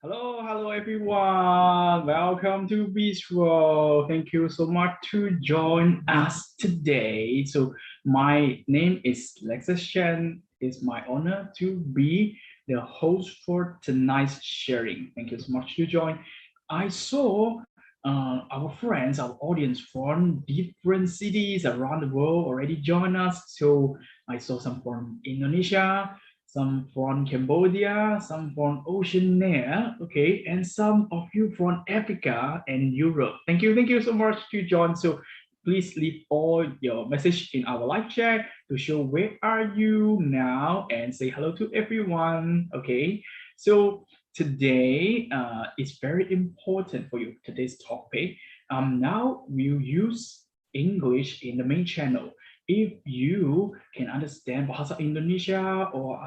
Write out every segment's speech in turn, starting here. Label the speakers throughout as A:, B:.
A: Hello everyone. Welcome to Bistro. Thank you so much to join us today. So my name is Lexus Chen. It's my honor to be the host for tonight's sharing. Thank you so much to join. I saw our friends, our audience from different cities around the world already join us. So I saw some from Indonesia, some from Cambodia, some from Oceania, okay, and some of you from Africa and Europe. Thank you so much to join. So please leave all your message in our live chat to show where are you now and say hello to everyone, okay? So today is very important for you, today's topic. Now we'll use English in the main channel. If you can understand Bahasa Indonesia or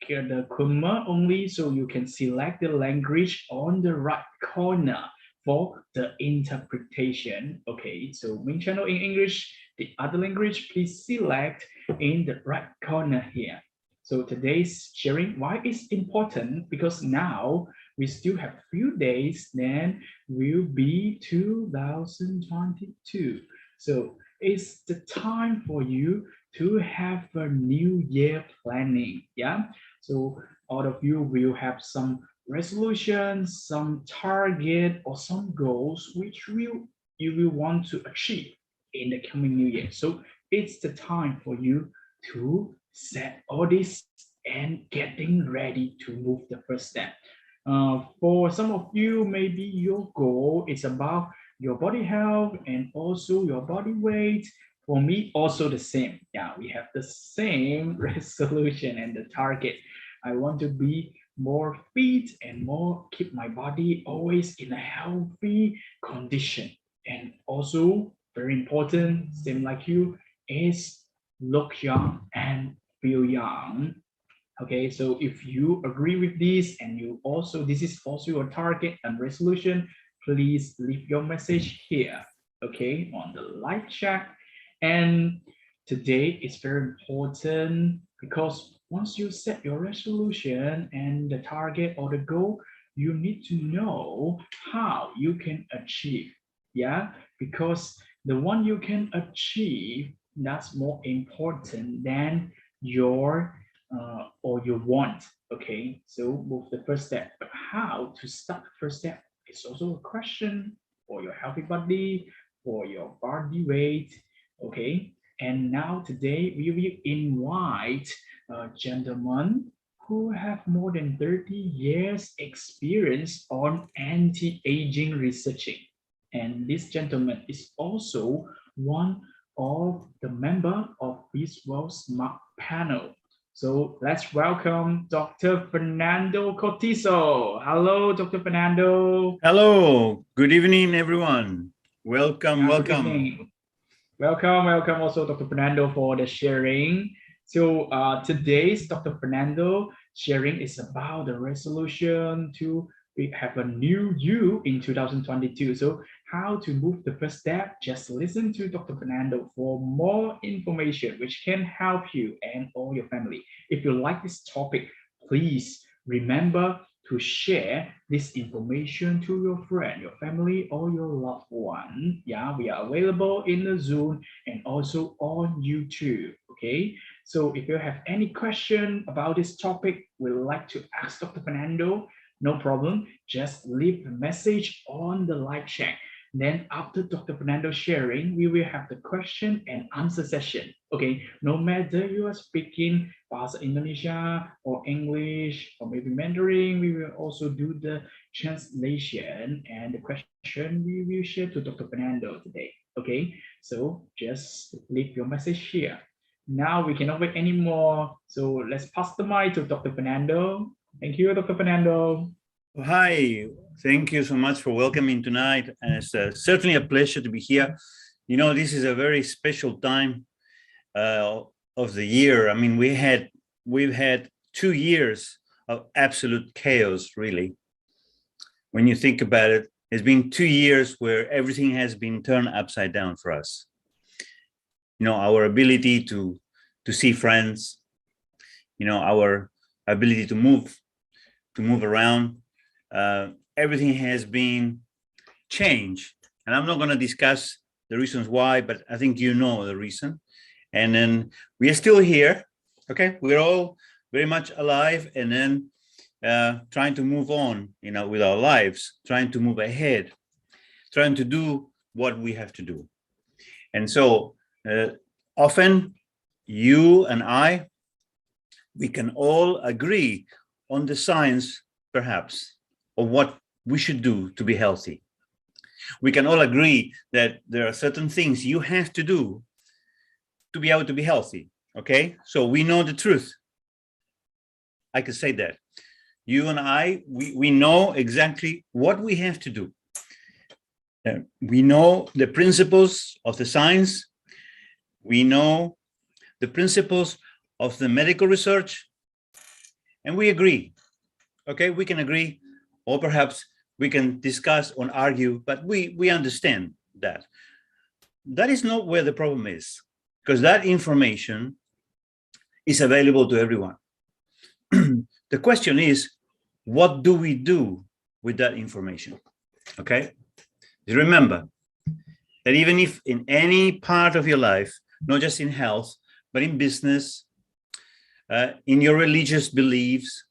A: the Khmer only, so you can select the language on the right corner for the interpretation. Okay, so main channel in English, the other language, please select in the right corner here. So today's sharing, why it's important? Because now we still have few days, then will be 2022. So it's the time for you to have a new year planning. Yeah. So all of you will have some resolutions, some target, or some goals which you will want to achieve in the coming new year. So it's the time for you to set all this and getting ready to move the first step. For some of you, maybe your goal is about your body health and also your body weight. For me, also the same. Yeah, we have the same resolution and the target. I want to be more fit and more keep my body always in a healthy condition. And also, very important, same like you, is look young and feel young. Okay, so if you agree with this and you also this is also your target and resolution, please leave your message here, okay, on the live chat. And today is very important because once you set your resolution and the target or the goal, you need to know how you can achieve. Yeah, because the one you can achieve, that's more important than your or you want. Okay, so move the first step. But how to start the first step is also a question for your healthy body, for your body weight. Okay, and now today we will invite a gentleman who have more than 30 years experience on anti-aging researching. And this gentleman is also one of the member of this World Smart panel. So let's welcome Dr. Fernando Cortizo. Hello, Dr. Fernando.
B: Hello, good evening, everyone. Welcome,
A: Yeah, good
B: welcome.
A: evening. Welcome also Dr. Fernando for the sharing. So today's Dr. Fernando sharing is about the resolution to have a new you in 2022. So how to move the first step, just listen to Dr. Fernando for more information which can help you and all your family. If you like this topic, please remember to share this information to your friend, your family, or your loved one. Yeah, we are available in the Zoom and also on YouTube. Okay, so if you have any question about this topic, we'd like to ask Dr. Fernando, no problem. Just leave a message on the live chat. Then after Dr. Fernando sharing, we will have the question and answer session. Okay, no matter you are speaking Bahasa Indonesia or English or maybe Mandarin, we will also do the translation and the question we will share to Dr. Fernando today. Okay, so just leave your message here. Now we cannot wait anymore. So let's pass the mic to Dr. Fernando. Thank you, Dr. Fernando.
B: Hi, thank you so much for welcoming tonight. And it's certainly a pleasure to be here. You know, this is a very special time of the year. I mean, we've had 2 years of absolute chaos, really. When you think about it, it's been 2 years where everything has been turned upside down for us. You know, our ability to see friends, you know, our ability to move around, everything has been changed. And I'm not going to discuss the reasons why, but I think you know the reason. And then we are still here. Okay, we're all very much alive, and then trying to move on, with our lives, trying to move ahead, trying to do what we have to do. And so often you and I, we can all agree on the science, perhaps, of what we should do to be healthy. We can all agree that there are certain things you have to do to be able to be healthy. Okay, so we know the truth. I can say that. You and I, we know exactly what we have to do. We know the principles of the science. We know the principles of the medical research, and we agree. Okay, we can agree, or perhaps we can discuss or argue, but we understand that. That is not where the problem is, because that information is available to everyone. The question is, what do we do with that information? Okay, remember that even if in any part of your life, not just in health, but in business, in your religious beliefs,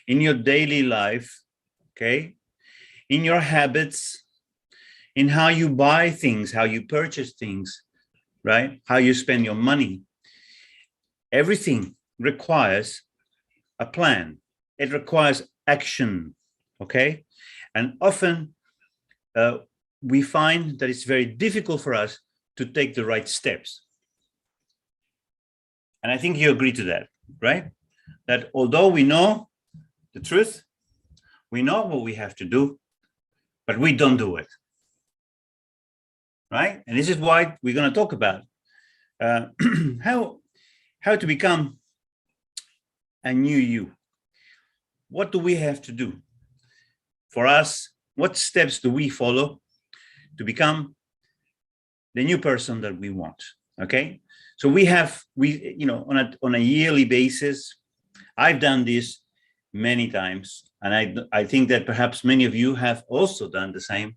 B: in your daily life, okay, in your habits, in how you buy things, how you purchase things, right? How you spend your money. Everything requires a plan. It requires action, okay? And often we find that it's very difficult for us to take the right steps. And I think you agree to that, right? That although we know the truth, we know what we have to do, but we don't do it, right? And this is why we're going to talk about how to become a new you. What do we have to do? For us, what steps do we follow to become the new person that we want? Okay, so we on a yearly basis, I've done this many times, and I think that perhaps many of you have also done the same.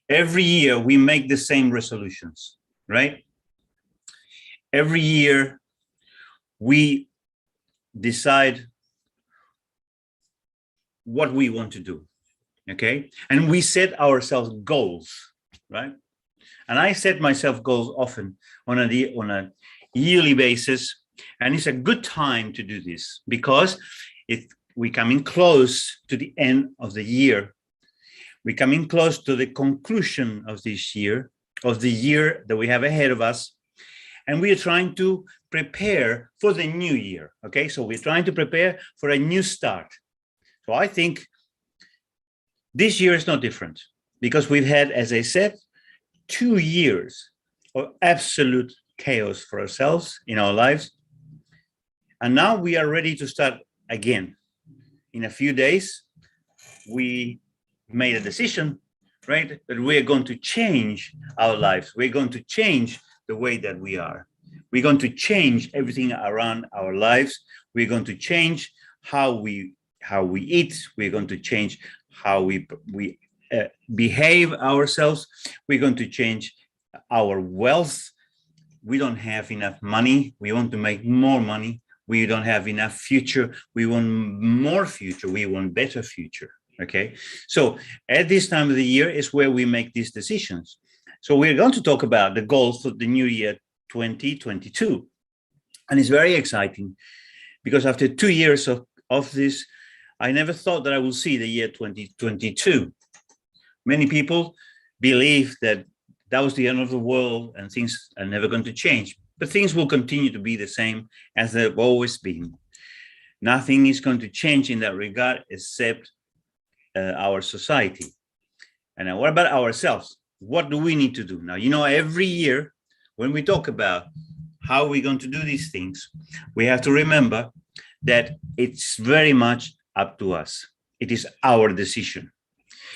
B: Every year we make the same resolutions, right? Every year we decide what we want to do, okay? And we set ourselves goals, right? And I set myself goals often on a yearly basis, and it's a good time to do this because we're coming close to the end of the year. We're coming close to the conclusion of this year, of the year that we have ahead of us, and we are trying to prepare for the new year, okay? So we're trying to prepare for a new start. So I think this year is no different because we've had, as I said, 2 years of absolute chaos for ourselves in our lives. And now we are ready to start again. In a few days, we made a decision, right? That we are going to change our lives. We're going to change the way that we are. We're going to change everything around our lives. We're going to change how we eat. We're going to change how we behave ourselves. We're going to change our wealth. We don't have enough money. We want to make more money. We don't have enough future. We want more future. We want better future. Okay. So at this time of the year is where we make these decisions. So we're going to talk about the goals for the new year 2022. And it's very exciting because after 2 years of this, I never thought that I would see the year 2022. Many people believe that was the end of the world and things are never going to change. But things will continue to be the same as they've always been. Nothing is going to change in that regard except our society. And what about ourselves? What do we need to do? Now, every year when we talk about how we're going to do these things, we have to remember that it's very much up to us. It is our decision.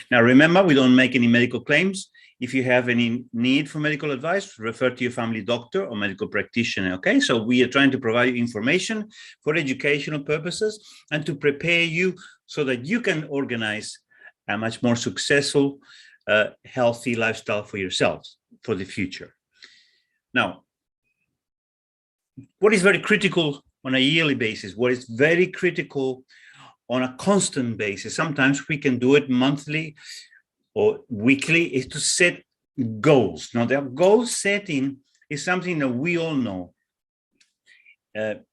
B: Now, remember, we don't make any medical claims. If you have any need for medical advice, refer to your family doctor or medical practitioner, okay? So we are trying to provide you information for educational purposes and to prepare you so that you can organize a much more successful, healthy lifestyle for yourselves for the future. Now, what is very critical on a yearly basis, what is very critical on a constant basis, sometimes we can do it monthly or weekly, is to set goals. Now, the goal setting is something that we all know.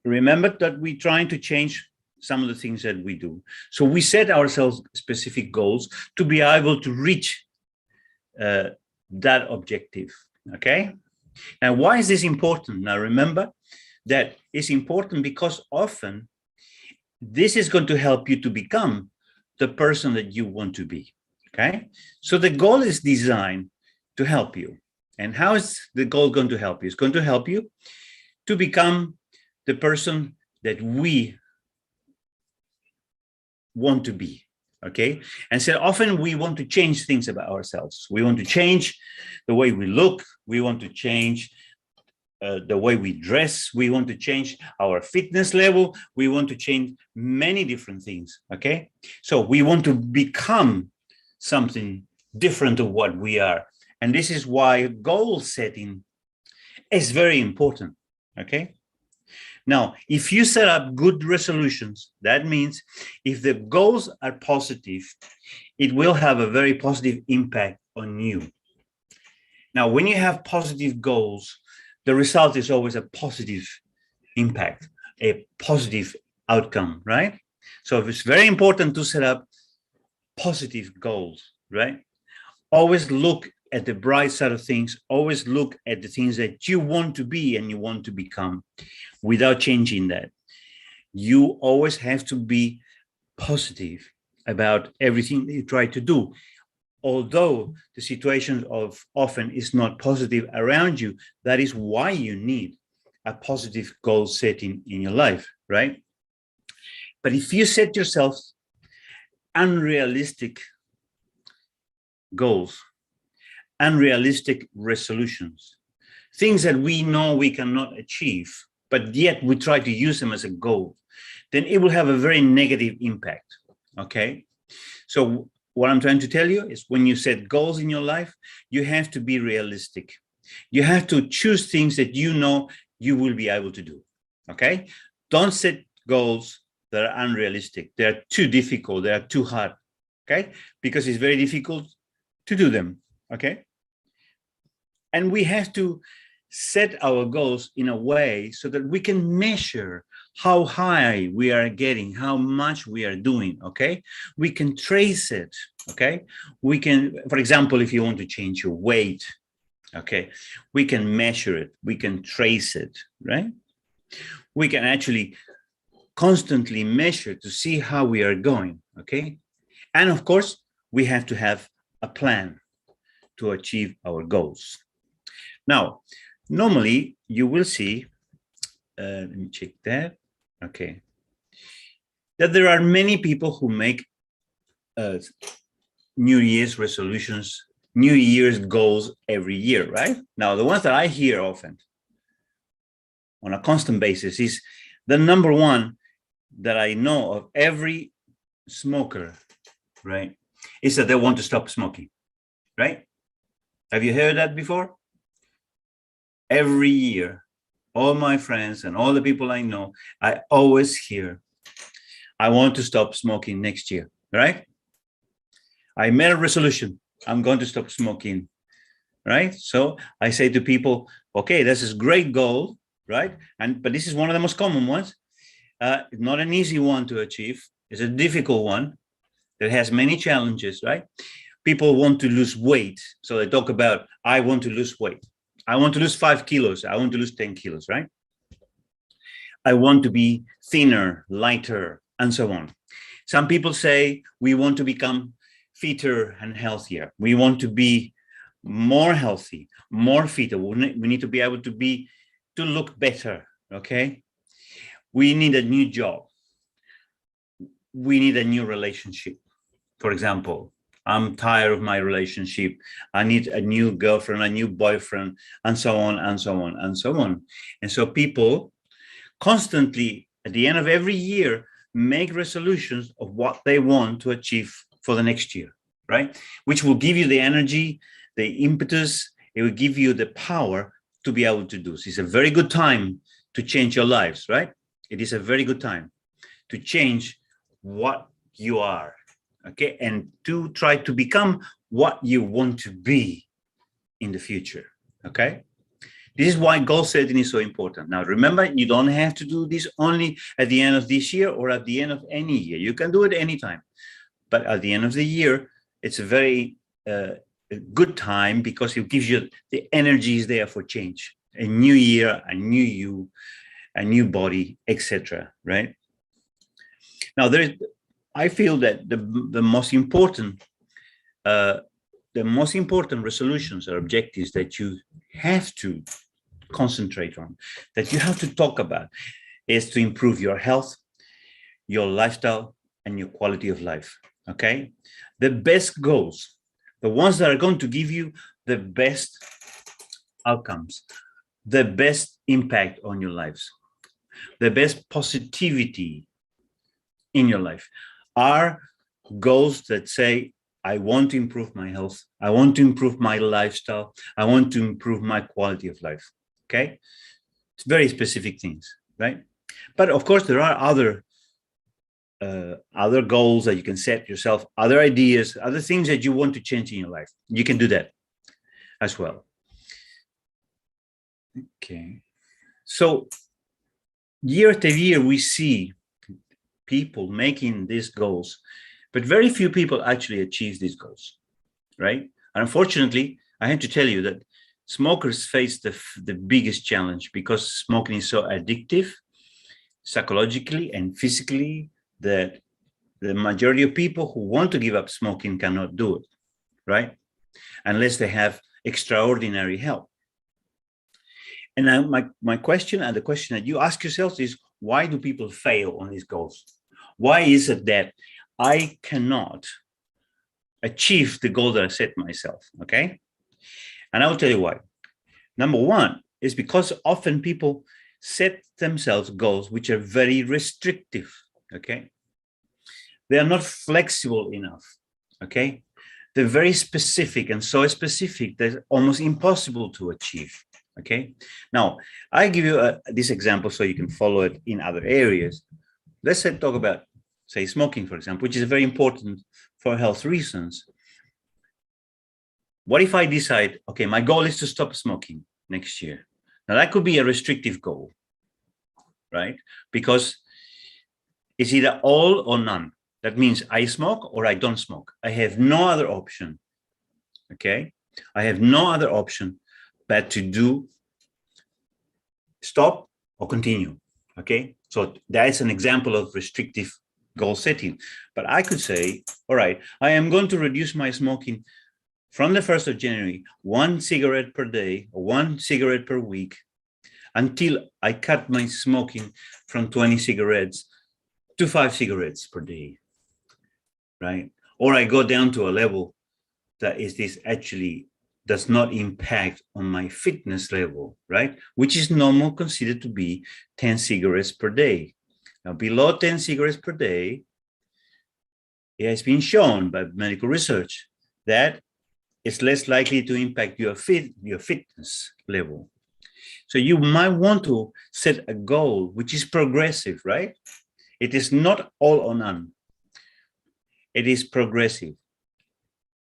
B: Remember that we're trying to change some of the things that we do. So we set ourselves specific goals to be able to reach that objective, okay? Now, why is this important? Now, remember that it's important because often this is going to help you to become the person that you want to be, okay? So the goal is designed to help you. And how is the goal going to help you? It's going to help you to become the person that we want to be, okay? And so often we want to change things about ourselves. We want to change the way we look. We want to change the way we dress. We want to change our fitness level. We want to change many different things, okay? So we want to become something different of what we are. And this is why goal setting is very important, okay? Now, if you set up good resolutions, that means if the goals are positive, it will have a very positive impact on you. Now, when you have positive goals, the result is always a positive impact, a positive outcome, right? So it's very important to set up positive goals, right? Always look at the bright side of things. Always look at the things that you want to be and you want to become without changing that. You always have to be positive about everything that you try to do. Although the situation of often is not positive around you, that is why you need a positive goal setting in your life, right? But if you set yourself unrealistic goals, unrealistic resolutions, things that we know we cannot achieve, but yet we try to use them as a goal, then it will have a very negative impact, okay? So what I'm trying to tell you is when you set goals in your life, you have to be realistic. You have to choose things that you know you will be able to do, okay? Don't set goals that are unrealistic. They're too difficult, they are too hard, okay? Because it's very difficult to do them, okay? And we have to set our goals in a way so that we can measure how high we are getting, how much we are doing, okay? We can trace it, okay? We can, for example, if you want to change your weight, okay, we can measure it, we can trace it, right? We can actually constantly measure to see how we are going, okay? And of course, we have to have a plan to achieve our goals. Now, normally you will see, let me check that, okay, that there are many people who make New Year's resolutions, New Year's goals every year, right? Now, the ones that I hear often on a constant basis is the number one that I know of every smoker, right, is that they want to stop smoking, right? Have you heard that before? Every year, all my friends and all the people I know, I always hear, I want to stop smoking next year, right? I made a resolution, I'm going to stop smoking, right? So I say to people, okay, this is a great goal, right? But this is one of the most common ones. It's not an easy one to achieve. It's a difficult one that has many challenges, right? People want to lose weight. So they talk about, I want to lose weight. I want to lose 5 kilos. I want to lose 10 kilos, right? I want to be thinner, lighter, and so on. Some people say we want to become fitter and healthier. We want to be more healthy, more fitter. We need to be able to look better, okay? We need a new job. We need a new relationship, for example. I'm tired of my relationship. I need a new girlfriend, a new boyfriend, and so on, and so on, and so on. And so people constantly, at the end of every year, make resolutions of what they want to achieve for the next year, right? Which will give you the energy, the impetus, it will give you the power to be able to do this. It's a very good time to change your lives, right? It is a very good time to change what you are, okay? And to try to become what you want to be in the future, okay? This is why goal setting is so important. Now, remember, you don't have to do this only at the end of this year or at the end of any year. You can do it anytime. But at the end of the year, it's a very a good time because it gives you the energies there for change. A new year, a new you, a new body, etc. Right? Now, I feel that the most important resolutions or objectives that you have to concentrate on, that you have to talk about, is to improve your health, your lifestyle, and your quality of life. Okay, the best goals, the ones that are going to give you the best outcomes, the best impact on your lives, the best positivity in your life, are goals that say, I want to improve my health, I want to improve my lifestyle, I want to improve my quality of life. Okay, it's very specific things, right? But of course, there are other goals that you can set yourself, other ideas, other things that you want to change in your life. You can do that as well. Okay, so year after year, we see people making these goals, but very few people actually achieve these goals, right? And unfortunately, I have to tell you that smokers face the biggest challenge because smoking is so addictive, psychologically and physically, that the majority of people who want to give up smoking cannot do it, right? Unless they have extraordinary help. And now my question, and the question that you ask yourselves, is, why do people fail on these goals? Why is it that I cannot achieve the goal that I set myself, okay? And I will tell you why. Number one is because often people set themselves goals which are very restrictive, okay? They are not flexible enough, okay? They're very specific, and so specific that it's almost impossible to achieve, okay? Now, I give you this example so you can follow it in other areas. Let's talk about, say, smoking, for example, which is very important for health reasons. What if I decide, okay, my goal is to stop smoking next year? Now, that could be a restrictive goal, right? Because it's either all or none. That means I smoke or I don't smoke. I have no other option, okay? I have no other option but to do stop or continue, okay? So that's an example of restrictive goal setting. But I could say, all right, I am going to reduce my smoking from the 1st of January, 1 cigarette per day or 1 cigarette per week, until I cut my smoking from 20 cigarettes to 5 cigarettes per day, right? Or I go down to a level that is this actually does not impact on my fitness level, right? Which is normal considered to be 10 cigarettes per day. Now, below 10 cigarettes per day, it has been shown by medical research that it's less likely to impact your fitness level. So you might want to set a goal which is progressive, right? It is not all or none. It is progressive.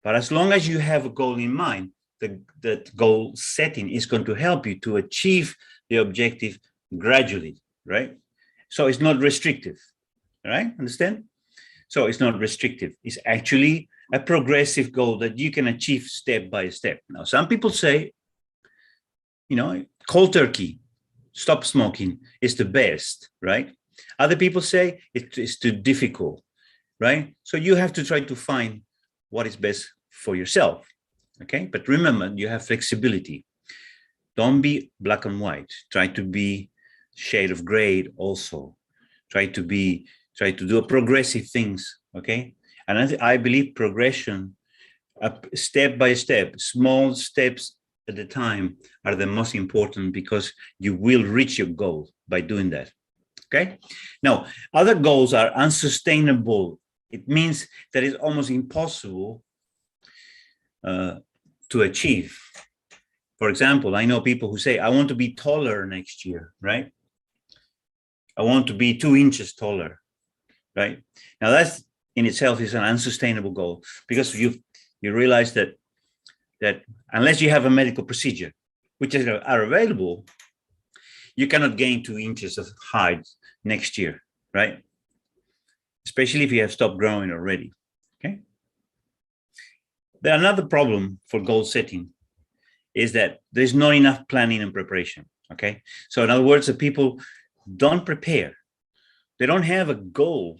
B: But as long as you have a goal in mind, that goal setting is going to help you to achieve the objective gradually, right? So it's not restrictive, right? Understand? So it's not restrictive. It's actually a progressive goal that you can achieve step by step. Now, some people say, you know, cold turkey, stop smoking is the best, right? Other people say it is too difficult, right? So you have to try to find what is best for yourself, okay? But remember, you have flexibility. Don't be black and white. Try to be shade of gray also. Try to do progressive things, okay? And I believe progression step by step, small steps at a time are the most important, because you will reach your goal by doing that. Okay. Now, other goals are unsustainable. It means that it's almost impossible to achieve. For example, I know people who say, I want to be taller next year, right? I want to be 2 inches taller, right? Now that's in itself is an unsustainable goal, because you realize that unless you have a medical procedure, which are available, you cannot gain 2 inches of height next year, right? Especially if you have stopped growing already, okay? Another problem for goal setting is that there's not enough planning and preparation, okay? So in other words, the people don't prepare. They don't have a goal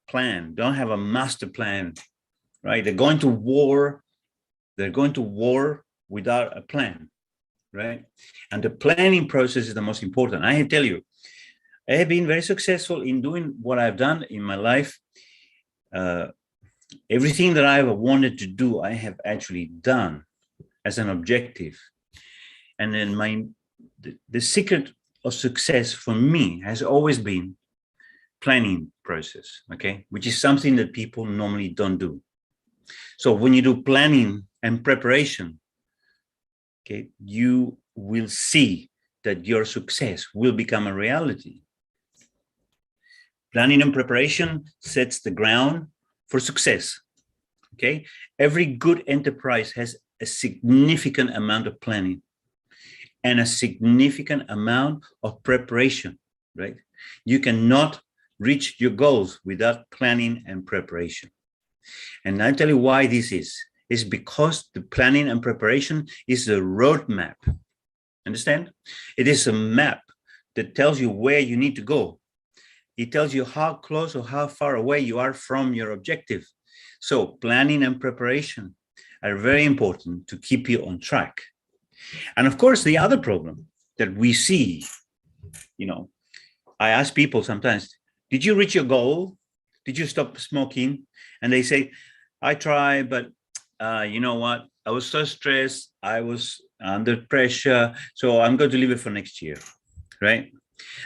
B: plan, don't have a master plan, right? They're going to war without a plan, right? And the planning process is the most important. I tell you, I have been very successful in doing what I've done in my life. Everything that I've wanted to do, I have actually done as an objective. And then the secret of success for me has always been planning process, okay, which is something that people normally don't do. So when you do planning and preparation, okay, you will see that your success will become a reality. Planning and preparation sets the ground for success, okay? Every good enterprise has a significant amount of planning and a significant amount of preparation, right? You cannot reach your goals without planning and preparation. And I'll tell you why this is. It's because the planning and preparation is a roadmap. Understand? It is a map that tells you where you need to go. It tells you how close or how far away you are from your objective. So planning and preparation are very important to keep you on track. And of course, the other problem that we see, you know, I ask people sometimes, did you reach your goal? Did you stop smoking? And they say, I tried, but you know what? I was so stressed. I was under pressure. So I'm going to leave it for next year, right?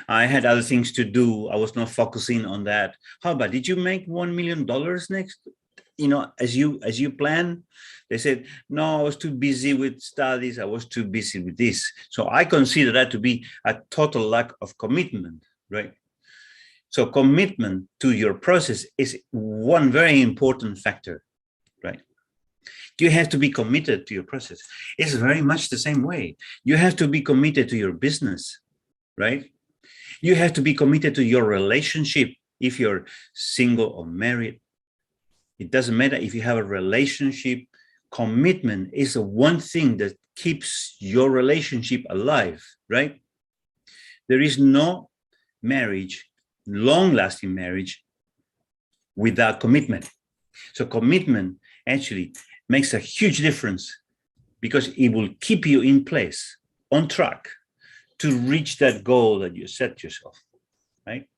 B: I had other things to do. I was not focusing on that. How about, did you make $1 million next, you know, as you plan? They said, no, I was too busy with studies. I was too busy with this. So I consider that to be a total lack of commitment, right? So commitment to your process is one very important factor, right? You have to be committed to your process. It's very much the same way. You have to be committed to your business, right? You have to be committed to your relationship. If you're single or married, it doesn't matter. If you have a relationship, commitment is the one thing that keeps your relationship alive, right? There is no marriage, long-lasting marriage, without commitment. So commitment actually makes a huge difference, because it will keep you in place, on track, to reach that goal that you set yourself, right?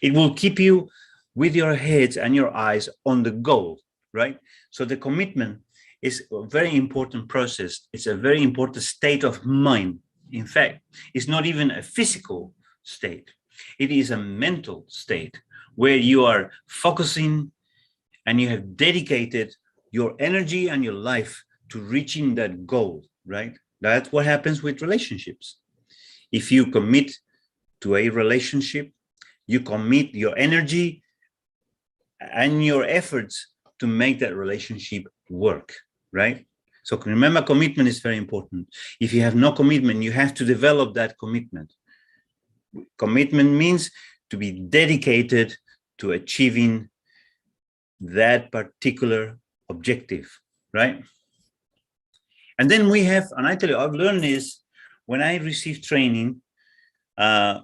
B: It will keep you with your heads and your eyes on the goal, right? So the commitment is a very important process. It's a very important state of mind. In fact, it's not even a physical state. It is a mental state where you are focusing and you have dedicated your energy and your life to reaching that goal, right? That's what happens with relationships. If you commit to a relationship, you commit your energy and your efforts to make that relationship work, right? So remember, commitment is very important. If you have no commitment, you have to develop that commitment. Commitment means to be dedicated to achieving that particular objective, right? And then we have, and I tell you, I've learned this when I received training. I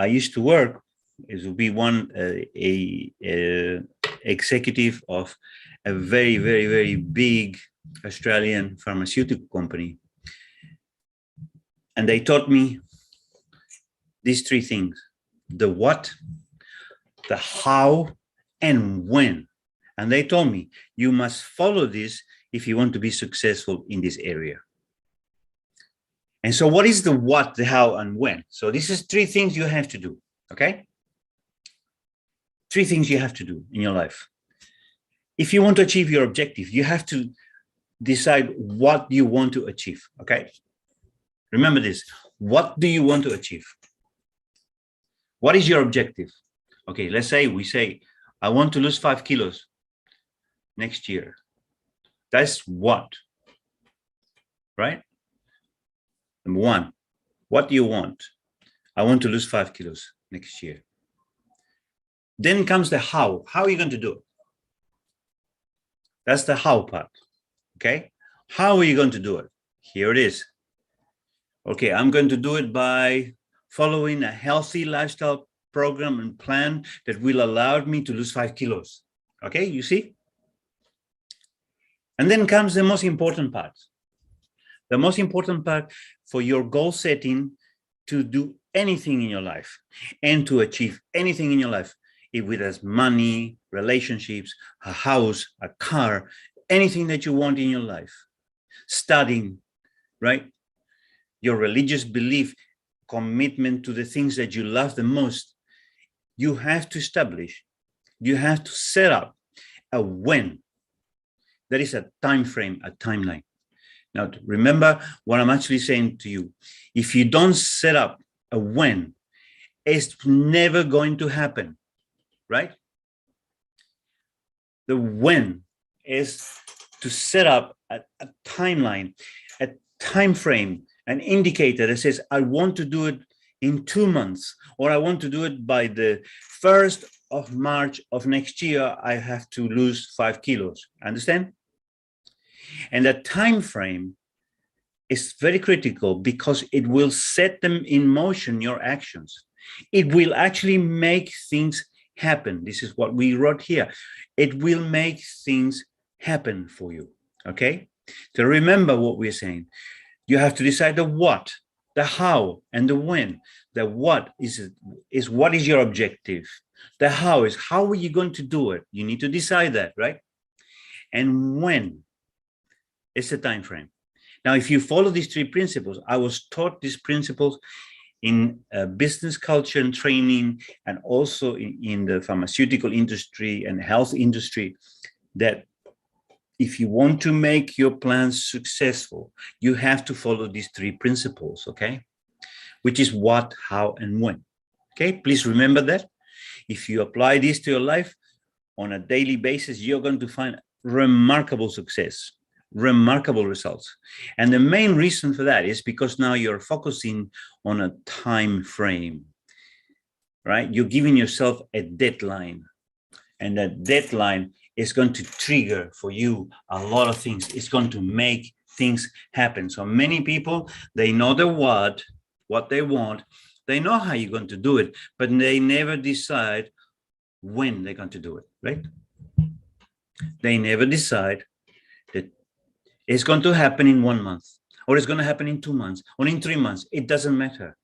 B: used to work, it would be a executive of a very, very, very big Australian pharmaceutical company. And they taught me these three things: the what, the how, and when. And they told me, you must follow this if you want to be successful in this area. And so what is the what, the how, and when? So this is 3 things you have to do, okay? 3 things you have to do in your life. If you want to achieve your objective, you have to decide what you want to achieve, okay? Remember this, what do you want to achieve? What is your objective? Okay, let's say we say, I want to lose 5 kilos next year. That's what, right? Number 1, what do you want? I want to lose 5 kilos next year. Then comes the how. How are you going to do it? That's the how part, okay? How are you going to do it? Here it is. Okay, I'm going to do it by following a healthy lifestyle program and plan that will allow me to lose 5 kilos. Okay, you see? And then comes the most important part. The most important part for your goal setting to do anything in your life and to achieve anything in your life, if it has money, relationships, a house, a car, anything that you want in your life, studying, right? Your religious belief, commitment to the things that you love the most, you have to establish, you have to set up a when. There is a time frame, a timeline. Now, remember what I'm actually saying to you. If you don't set up a when, it's never going to happen, right? The when is to set up a timeline, a time frame, an indicator that says, I want to do it in 2 months, or I want to do it by the 1st of March of next year, I have to lose 5 kilos. Understand? And that time frame is very critical because it will set them in motion, your actions. It will actually make things happen. This is what we wrote here. It will make things happen for you, okay? So remember what we're saying. You have to decide the what, the how, and the when. The what is what is your objective. The how is how are you going to do it? You need to decide that, right? And when is the time frame. Now, if you follow these 3 principles, I was taught these principles in business culture and training, and also in the pharmaceutical industry and health industry, that if you want to make your plans successful, you have to follow these 3 principles, okay? Which is what, how, and when, okay? Please remember that. If you apply this to your life on a daily basis, you're going to find remarkable success, remarkable results. And the main reason for that is because now you're focusing on a time frame, right? You're giving yourself a deadline, and that deadline is going to trigger for you a lot of things. It's going to make things happen. So many people, they know the what they want, they know how you're going to do it, but they never decide when they're going to do it, right? They never decide that it's going to happen in 1 month, or it's going to happen in 2 months, or in 3 months. It doesn't matter,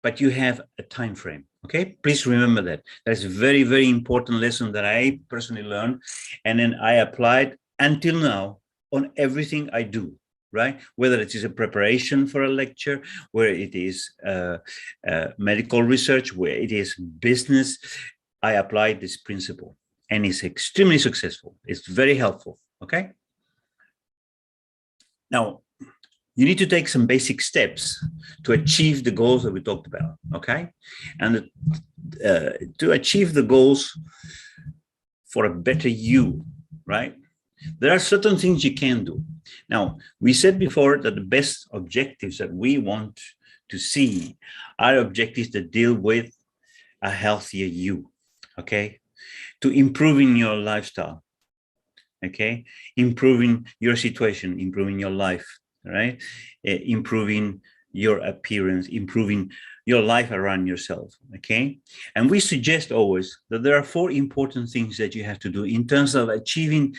B: but you have a time frame. Okay, please remember that. That's a very, very important lesson that I personally learned, and then I applied until now on everything I do, right? Whether it is a preparation for a lecture, where it is medical research, where it is business, I applied this principle, and it's extremely successful. It's very helpful, okay? Now, you need to take some basic steps to achieve the goals that we talked about, okay? And to achieve the goals for a better you, right? There are certain things you can do. Now, we said before that the best objectives that we want to see are objectives that deal with a healthier you, okay? To improving your lifestyle, okay? Improving your situation, improving your life, right? Improving your appearance, improving your life around yourself, okay? And we suggest always that there are 4 important things that you have to do in terms of achieving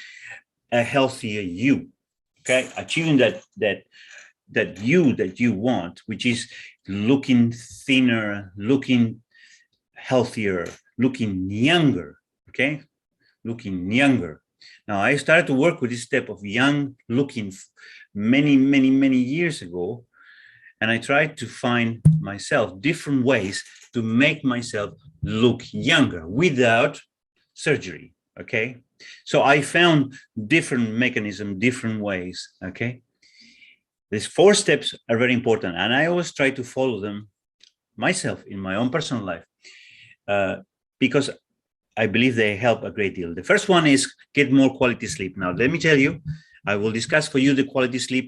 B: a healthier you, okay? Achieving that you want, which is looking thinner, looking healthier, looking younger, okay? looking younger. Now, I started to work with this step of young looking many years ago. And I tried to find myself different ways to make myself look younger without surgery, okay? So I found different mechanisms, different ways, okay? These 4 steps are very important, and I always try to follow them myself in my own personal life because I believe they help a great deal. The first one is get more quality sleep. Now, let me tell you, I will discuss for you the quality sleep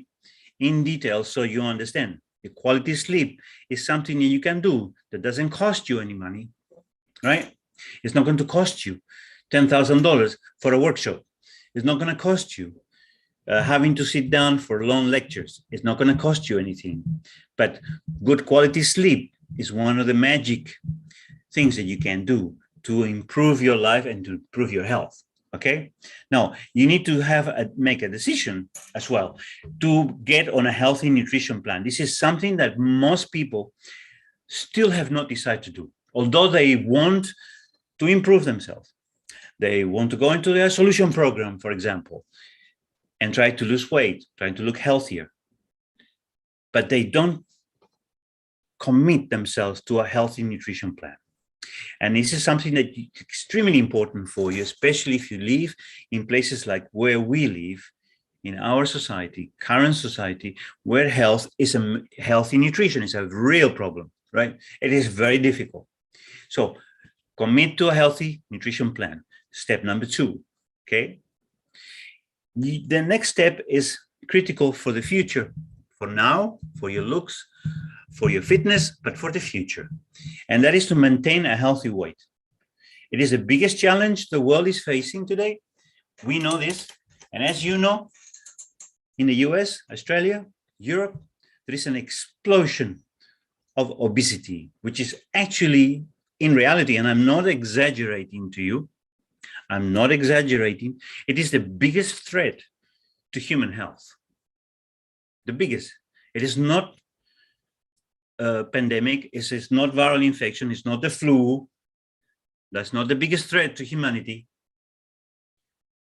B: in detail so you understand. The quality sleep is something that you can do that doesn't cost you any money, right? It's not going to cost you $10,000 for a workshop. It's not going to cost you having to sit down for long lectures. It's not going to cost you anything. But good quality sleep is one of the magic things that you can do to improve your life and to improve your health. Okay. Now you need to make a decision as well to get on a healthy nutrition plan. This is something that most people still have not decided to do, although they want to improve themselves. They want to go into their solution program, for example, and try to lose weight, trying to look healthier, but they don't commit themselves to a healthy nutrition plan. And this is something that is extremely important for you, especially if you live in places like where we live in our society, current society, where healthy nutrition is a real problem, right? It is very difficult. So commit to a healthy nutrition plan. Step number 2, okay? The next step is critical for the future, for now, for your looks, for your fitness, but for the future. And that is to maintain a healthy weight. It is the biggest challenge the world is facing today. We know this. And as you know, in the US, Australia, Europe, there is an explosion of obesity, which is actually in reality, and I'm not exaggerating to you, I'm not exaggerating, it is the biggest threat to human health. The biggest. It is not pandemic, it's not viral infection, it's not the flu. That's not the biggest threat to humanity.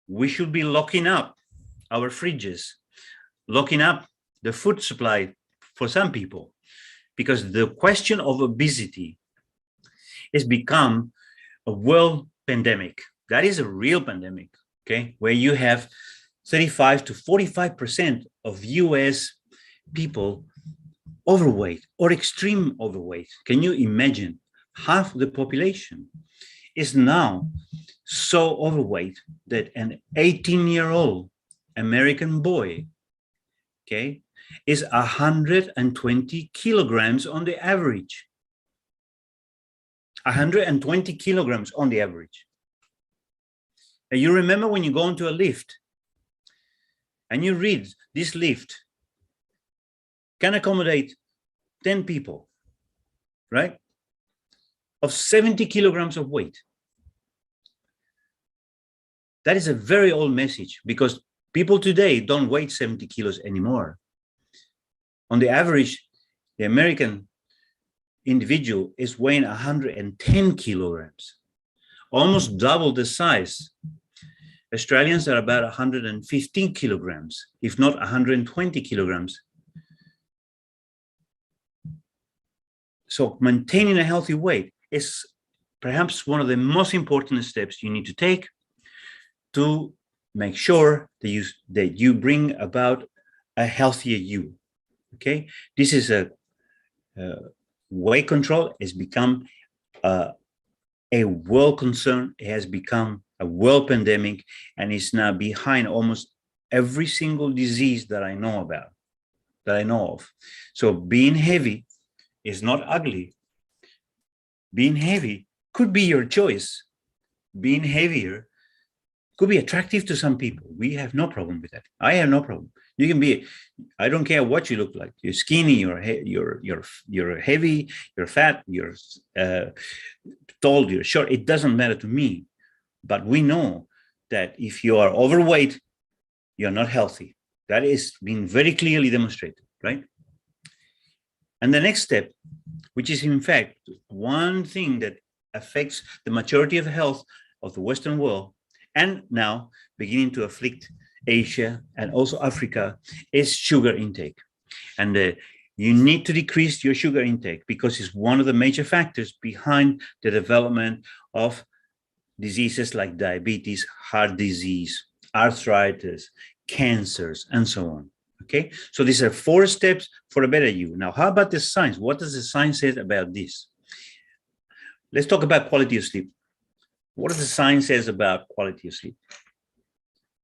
B: We should be locking up our fridges, locking up the food supply for some people, because the question of obesity has become a world pandemic. That is a real pandemic, okay, where you have 35 to 45% of US people overweight or extreme overweight. Can you imagine? Half the population is now so overweight that an 18-year-old American boy, okay, is 120 kilograms on the average. 120 kilograms on the average. And you remember when you go into a lift and you read this lift can accommodate 10 people, right? Of 70 kilograms of weight. That is a very old message because people today don't weigh 70 kilos anymore. On the average, the American individual is weighing 110 kilograms, almost double the size. Australians are about 115 kilograms, if not 120 kilograms. So maintaining a healthy weight is perhaps one of the most important steps you need to take to make sure that you bring about a healthier you. Okay, this is a weight control has become a world concern. It has become a world pandemic, and is now behind almost every single disease that I know about, that I know of. So being heavy is not ugly. Being heavy could be your choice. Being heavier could be attractive to some people. We have no problem with that. I have no problem. You can be, I don't care what you look like. You're skinny, you're heavy, you're fat, you're tall, you're short. It doesn't matter to me. But we know that if you are overweight, you're not healthy. That is being very clearly demonstrated, right? And the next step, which is in fact one thing that affects the majority of health of the Western world, and now beginning to afflict Asia and also Africa, is sugar intake. And you need to decrease your sugar intake because it's one of the major factors behind the development of diseases like diabetes, heart disease, arthritis, cancers, and so on. Okay, so these are 4 steps for a better you. Now, how about the science? What does the science say about this? Let's talk about quality of sleep. What does the science says about quality of sleep?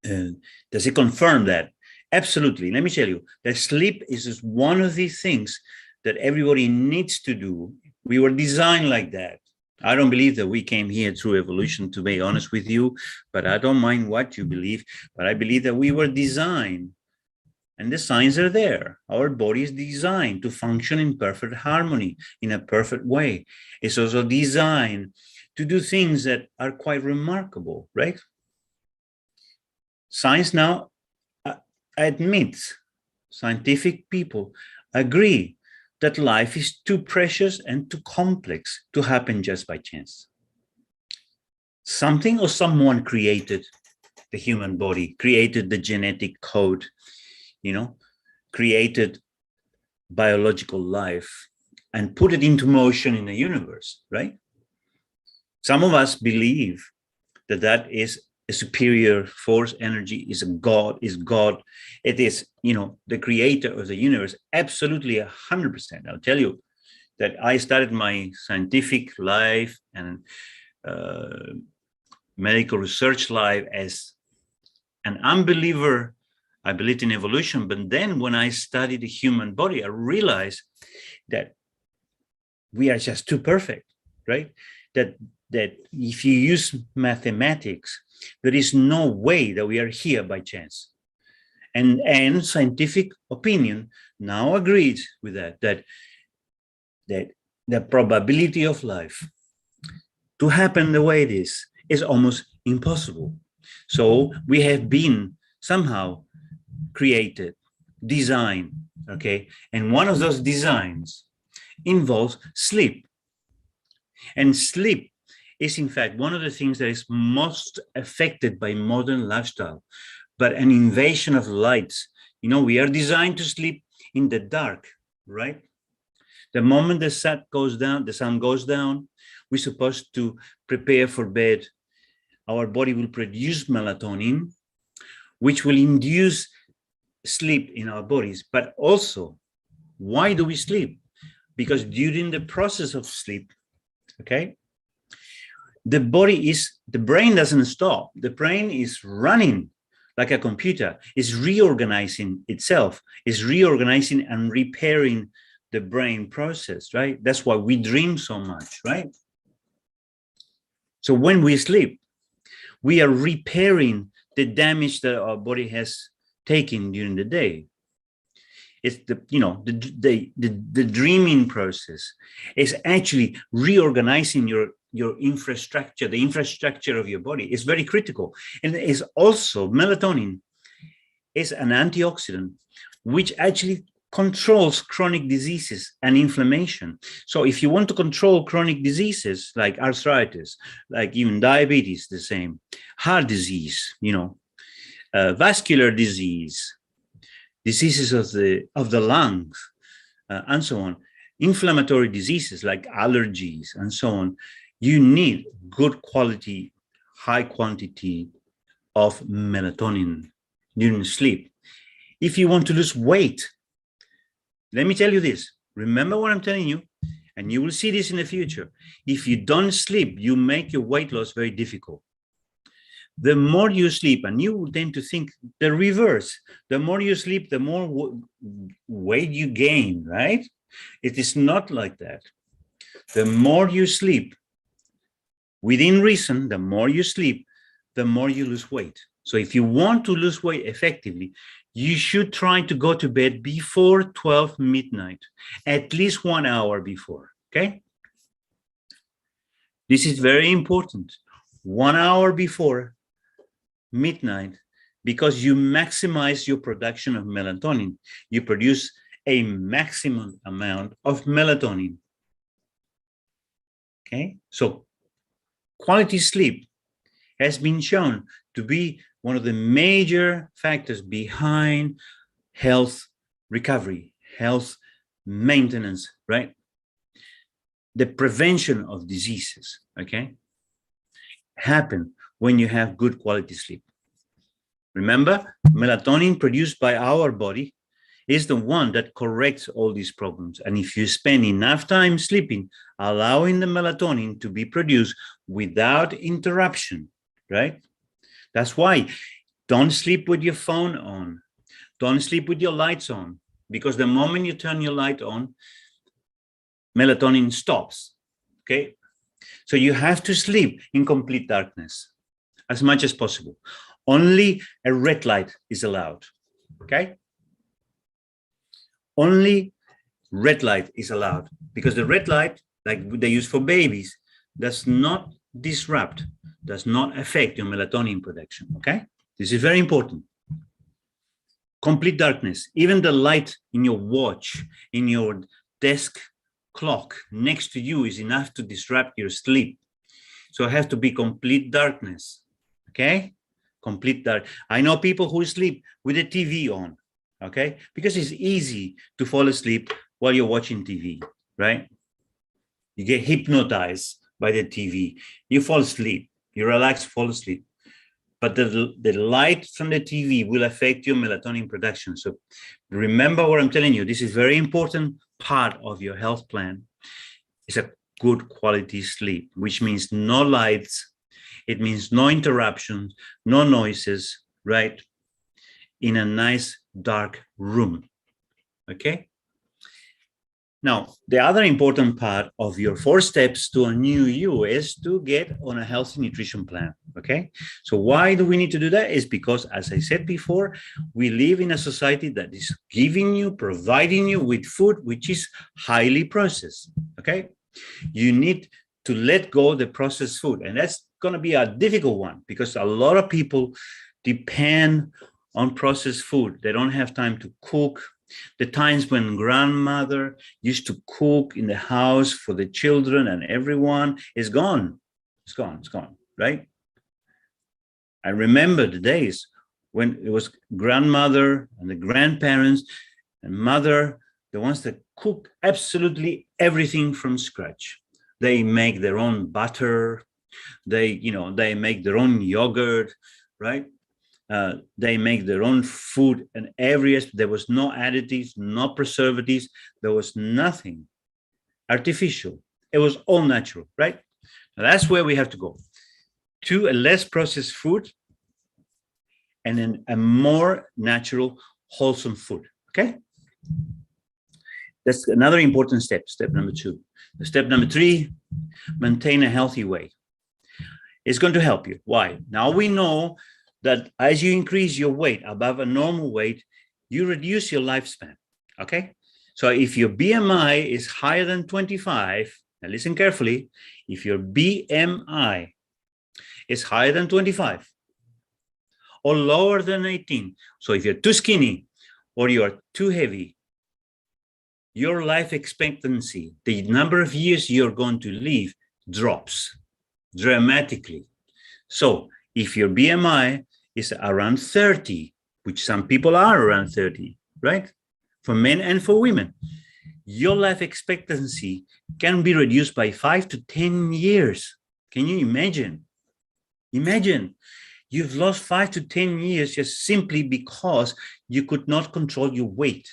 B: Does it confirm that? Absolutely. Let me tell you that sleep is just one of these things that everybody needs to do. We were designed like that. I don't believe that we came here through evolution, to be honest with you, but I don't mind what you believe. But I believe that we were designed, and the signs are there. Our body is designed to function in perfect harmony, in a perfect way. It's also designed to do things that are quite remarkable, right? Science now admits, scientific people agree that life is too precious and too complex to happen just by chance. Something or someone created the human body, created the genetic code, created biological life and put it into motion in the universe, right? Some of us believe that that is a superior force, energy, is a God, is God. It is, the creator of the universe, absolutely 100%. I'll tell you that I started my scientific life and medical research life as an unbeliever. I believed in evolution, but then when I studied the human body, I realized that we are just too perfect, right? That if you use mathematics, there is no way that we are here by chance. And scientific opinion now agrees with that the probability of life to happen the way it is almost impossible. So we have been somehow created, designed, okay? And one of those designs involves sleep. And sleep is in fact one of the things that is most affected by modern lifestyle, but an invasion of lights. We are designed to sleep in the dark, right? The moment the sun goes down, we're supposed to prepare for bed. Our body will produce melatonin, which will induce sleep in our bodies. But also, why do we sleep? Because during the process of sleep, okay, the brain doesn't stop. The brain is running like a computer, is reorganizing itself, is reorganizing and repairing the brain process, right? That's why we dream so much, right? So when we sleep, we are repairing the damage that our body has taken during the day. It's the dreaming process is actually reorganizing your infrastructure, the infrastructure of your body. Is very critical. And is also melatonin is an antioxidant, which actually controls chronic diseases and inflammation. So if you want to control chronic diseases like arthritis, like even diabetes, the same, heart disease, vascular disease, diseases of the lungs, and so on, inflammatory diseases like allergies and so on, you need good quality, high quantity of melatonin during sleep. If you want to lose weight, let me tell you this. Remember what I'm telling you, and you will see this in the future. If you don't sleep, you make your weight loss very difficult. The more you sleep, and you will tend to think the reverse, the more you sleep, the more weight you gain, right? It is not like that. The more you sleep, within reason, the more you sleep, the more you lose weight. So if you want to lose weight effectively, you should try to go to bed before 12 midnight, at least 1 hour before, okay? This is very important. 1 hour before midnight, because you maximize your production of melatonin. You produce a maximum amount of melatonin. Okay, so quality sleep has been shown to be one of the major factors behind health recovery, health maintenance, right? The prevention of diseases, okay, happen when you have good quality sleep. Remember, melatonin produced by our body is the one that corrects all these problems. And if you spend enough time sleeping, allowing the melatonin to be produced without interruption, right? That's why don't sleep with your phone on. Don't sleep with your lights on, because the moment you turn your light on, melatonin stops, okay? So you have to sleep in complete darkness as much as possible. Only a red light is allowed, okay? Only red light is allowed, because the red light, like they use for babies, does not disrupt, does not affect your melatonin production, okay? This is very important. Complete darkness, even the light in your watch, in your desk clock next to you is enough to disrupt your sleep. So it has to be complete darkness, okay? Complete dark. I know people who sleep with the TV on, okay? Because it's easy to fall asleep while you're watching TV, right? You get hypnotized by the TV. You fall asleep, you relax, fall asleep. But the light from the TV will affect your melatonin production. So remember what I'm telling you. This is very important part of your health plan. It's a good quality sleep, which means no lights. It means no interruptions, no noises, right? In a nice dark room, okay? Now, the other important part of your 4 steps to a new you is to get on a healthy nutrition plan, okay? So why do we need to do that? Is because, as I said before, we live in a society that is giving you, providing you with food, which is highly processed, okay? You need to let go of the processed food. And that's gonna be a difficult one, because a lot of people depend on processed food. They don't have time to cook. The times when grandmother used to cook in the house for the children and everyone is gone. It's gone, right? I remember the days when it was grandmother and the grandparents and mother, the ones that cook absolutely everything from scratch. They make their own butter. They make their own yogurt, right? They make their own food and there was no additives, no preservatives. There was nothing artificial. It was all natural, right? Now that's where we have to go, to a less processed food and then a more natural, wholesome food, okay? That's another important step, step number 2. Step number 3, maintain a healthy weight. It's going to help you. Why? Now we know that as you increase your weight above a normal weight, you reduce your lifespan, okay? So if your BMI is higher than 25, now listen carefully, if your BMI is higher than 25 or lower than 18, so if you're too skinny or you are too heavy, your life expectancy, the number of years you're going to live, drops dramatically. So if your BMI is around 30, which some people are around 30, right? For men and for women, your life expectancy can be reduced by 5 to 10 years. Can you imagine? Imagine you've lost 5 to 10 years just simply because you could not control your weight.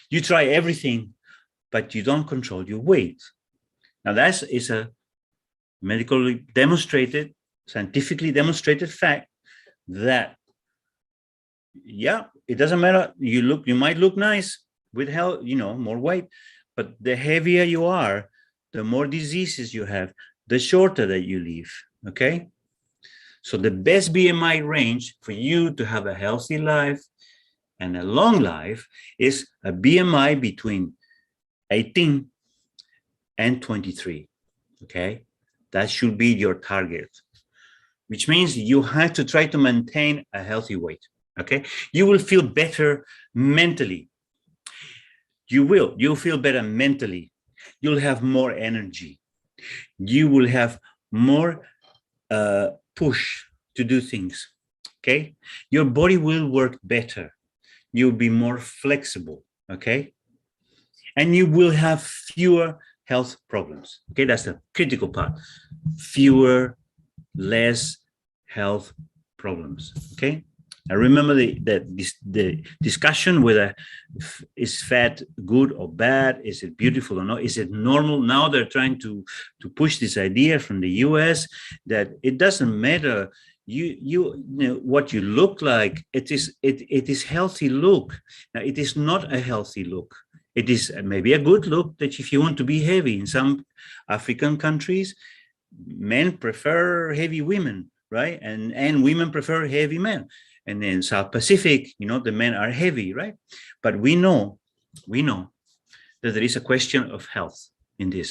B: You try everything, but you don't control your weight. Now that is a medically demonstrated, scientifically demonstrated fact that, yeah, it doesn't matter. You might look nice with health, more weight, but the heavier you are, the more diseases you have, the shorter that you live, okay? So the best BMI range for you to have a healthy life and a long life is a BMI between 18 and 23, okay? That should be your target, which means you have to try to maintain a healthy weight, okay? You will feel better mentally. You'll feel better mentally. You'll have more energy. You will have more push to do things, okay? Your body will work better. You'll be more flexible, okay? And you will have fewer health problems, okay? That's the critical part. Fewer, less health problems, okay? I remember the discussion whether is fat good or bad, is it beautiful or not, is it normal? Now they're trying to push this idea from the US that it doesn't matter you know what you look like, it is healthy look. Now it is not a healthy look. It is maybe a good look that if you want to be heavy. In some African countries, men prefer heavy women, right? And women prefer heavy men. And in South Pacific, you know, the men are heavy, right? But we know that there is a question of health in this.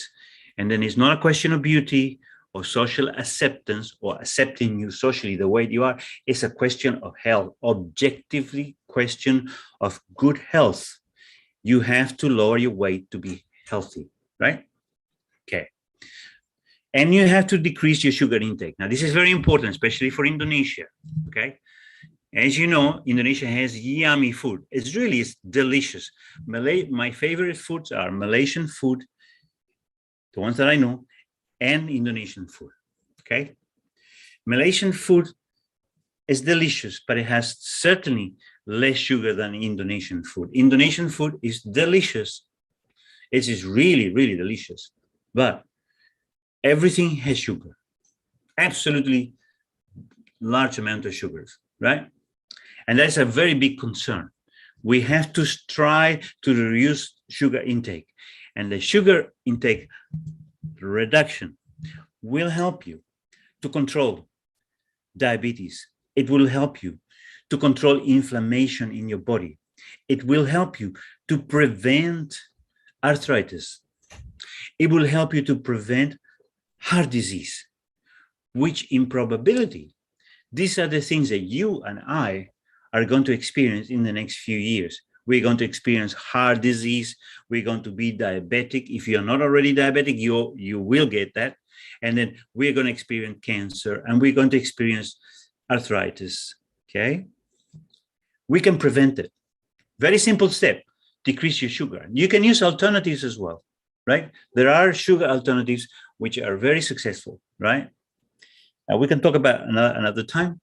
B: And then it's not a question of beauty or social acceptance or accepting you socially the way you are. It's a question of health, objectively question of good health. You have to lower your weight to be healthy, right? Okay. And you have to decrease your sugar intake. Now, this is very important, especially for Indonesia, okay? As you know, Indonesia has yummy food. It's delicious. My favorite foods are Malaysian food, the ones that I know, and Indonesian food, okay? Malaysian food is delicious, but it has certainly less sugar than Indonesian food. Indonesian food is delicious. It is really, really delicious, but everything has sugar, absolutely large amount of sugars, right? And that's a very big concern. We have to try to reduce sugar intake, and the sugar intake reduction will help you to control diabetes. It will help you to control inflammation in your body. It will help you to prevent arthritis. It will help you to prevent heart disease, which in probability, these are the things that you and I are going to experience in the next few years. We're going to experience heart disease. We're going to be diabetic. If you're not already diabetic, you will get that. And then we're going to experience cancer, and we're going to experience arthritis, okay? We can prevent it. Very simple step, decrease your sugar. You can use alternatives as well, right? There are sugar alternatives which are very successful, right? We can talk about another time,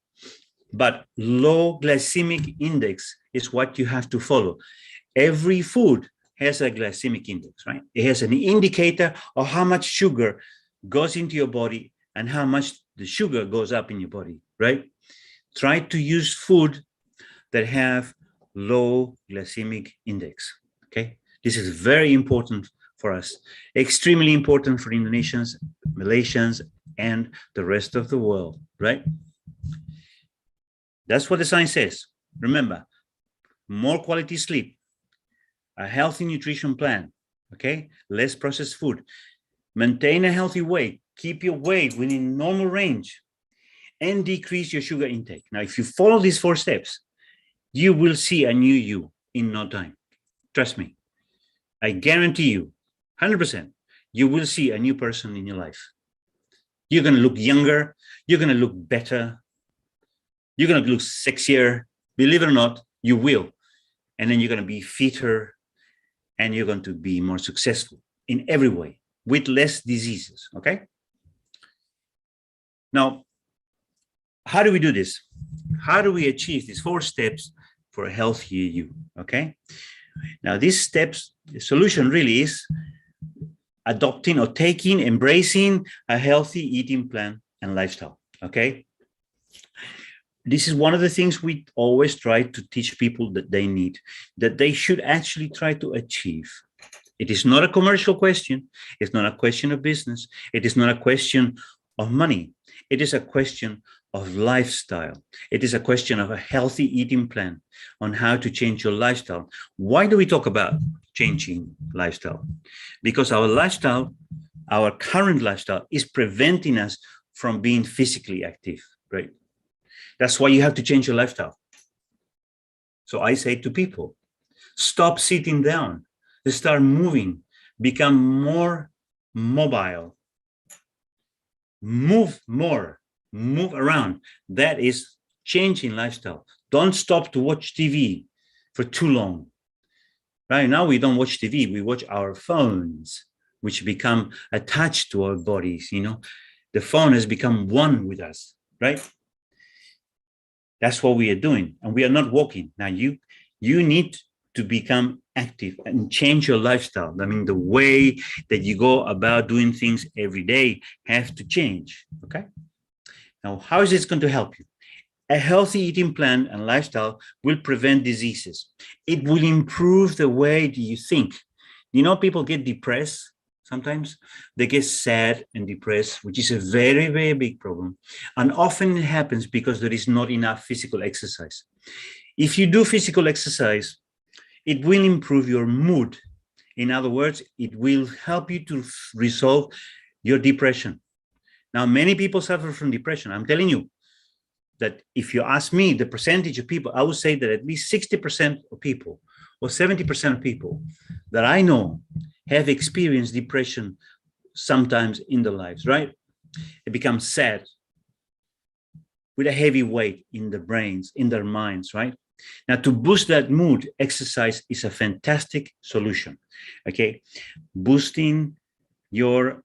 B: but low glycemic index is what you have to follow. Every food has a glycemic index, right? It has an indicator of how much sugar goes into your body and how much the sugar goes up in your body, right? Try to use food that have low glycemic index, okay? This is very important for us, extremely important for Indonesians, Malaysians, and the rest of the world, right? That's what the science says. Remember, more quality sleep, a healthy nutrition plan, okay? Less processed food, maintain a healthy weight, keep your weight within normal range, and decrease your sugar intake. Now, if you follow these 4 steps, you will see a new you in no time. Trust me. I guarantee you, 100%, you will see a new person in your life. You're going to look younger. You're going to look better. You're going to look sexier. Believe it or not, you will. And then you're going to be fitter, and you're going to be more successful in every way with less diseases, okay? Now, how do we do this? How do we achieve these 4 steps for a healthier you, okay? Now, these steps, the solution really is adopting or taking, embracing a healthy eating plan and lifestyle, okay? This is one of the things we always try to teach people that they need, that they should actually try to achieve. It is not a commercial question. It's not a question of business. It is not a question of money. It is a question of lifestyle. It is a question of a healthy eating plan on how to change your lifestyle. Why do we talk about changing lifestyle? Because our lifestyle, our current lifestyle, is preventing us from being physically active, right? That's why you have to change your lifestyle. So I say to people, stop sitting down, start moving, become more mobile, move more, move around. That is changing lifestyle. Don't stop to watch TV for too long. Right now, we don't watch TV, we watch our phones, which become attached to our bodies. The phone has become one with us, right? That's what we are doing, and we are not walking. Now, you need to become active and change your lifestyle. I mean, the way that you go about doing things every day have to change, okay? Now, how is this going to help you? A healthy eating plan and lifestyle will prevent diseases. It will improve the way that you think. People get depressed sometimes. They get sad and depressed, which is a very, very big problem. And often it happens because there is not enough physical exercise. If you do physical exercise, it will improve your mood. In other words, it will help you to resolve your depression. Now, many people suffer from depression. I'm telling you that if you ask me the percentage of people, I would say that at least 60% of people or 70% of people that I know have experienced depression sometimes in their lives, right? They become sad with a heavy weight in their brains, in their minds, right? Now, to boost that mood, exercise is a fantastic solution, okay? Boosting your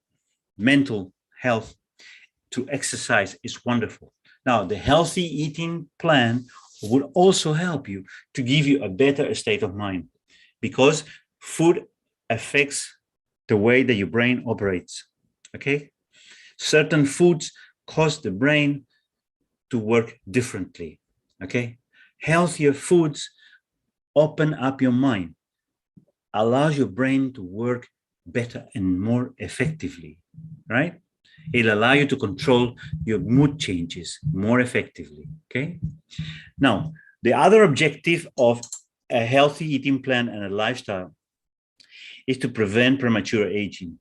B: mental health to exercise is wonderful. Now, the healthy eating plan would also help you to give you a better state of mind, because food affects the way that your brain operates, okay? Certain foods cause the brain to work differently, okay? Healthier foods open up your mind, allows your brain to work better and more effectively, right? It'll allow you to control your mood changes more effectively, okay? Now, the other objective of a healthy eating plan and a lifestyle is to prevent premature aging.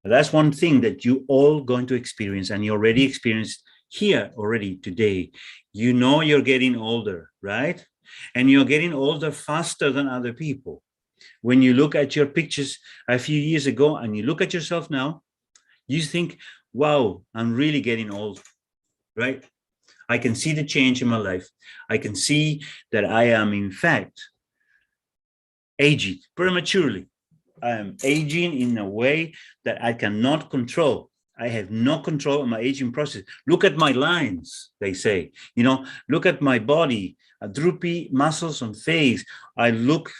B: That's one thing that you all going to experience, and you already experienced here already today. You're getting older, right? And you're getting older faster than other people. When you look at your pictures a few years ago and you look at yourself now, you think, wow, I'm really getting old, right? I can see the change in my life. I can see that I am, in fact, aging prematurely. I am aging in a way that I cannot control. I have no control of my aging process. Look at my lines, they say. Look at my body, droopy muscles on face. I look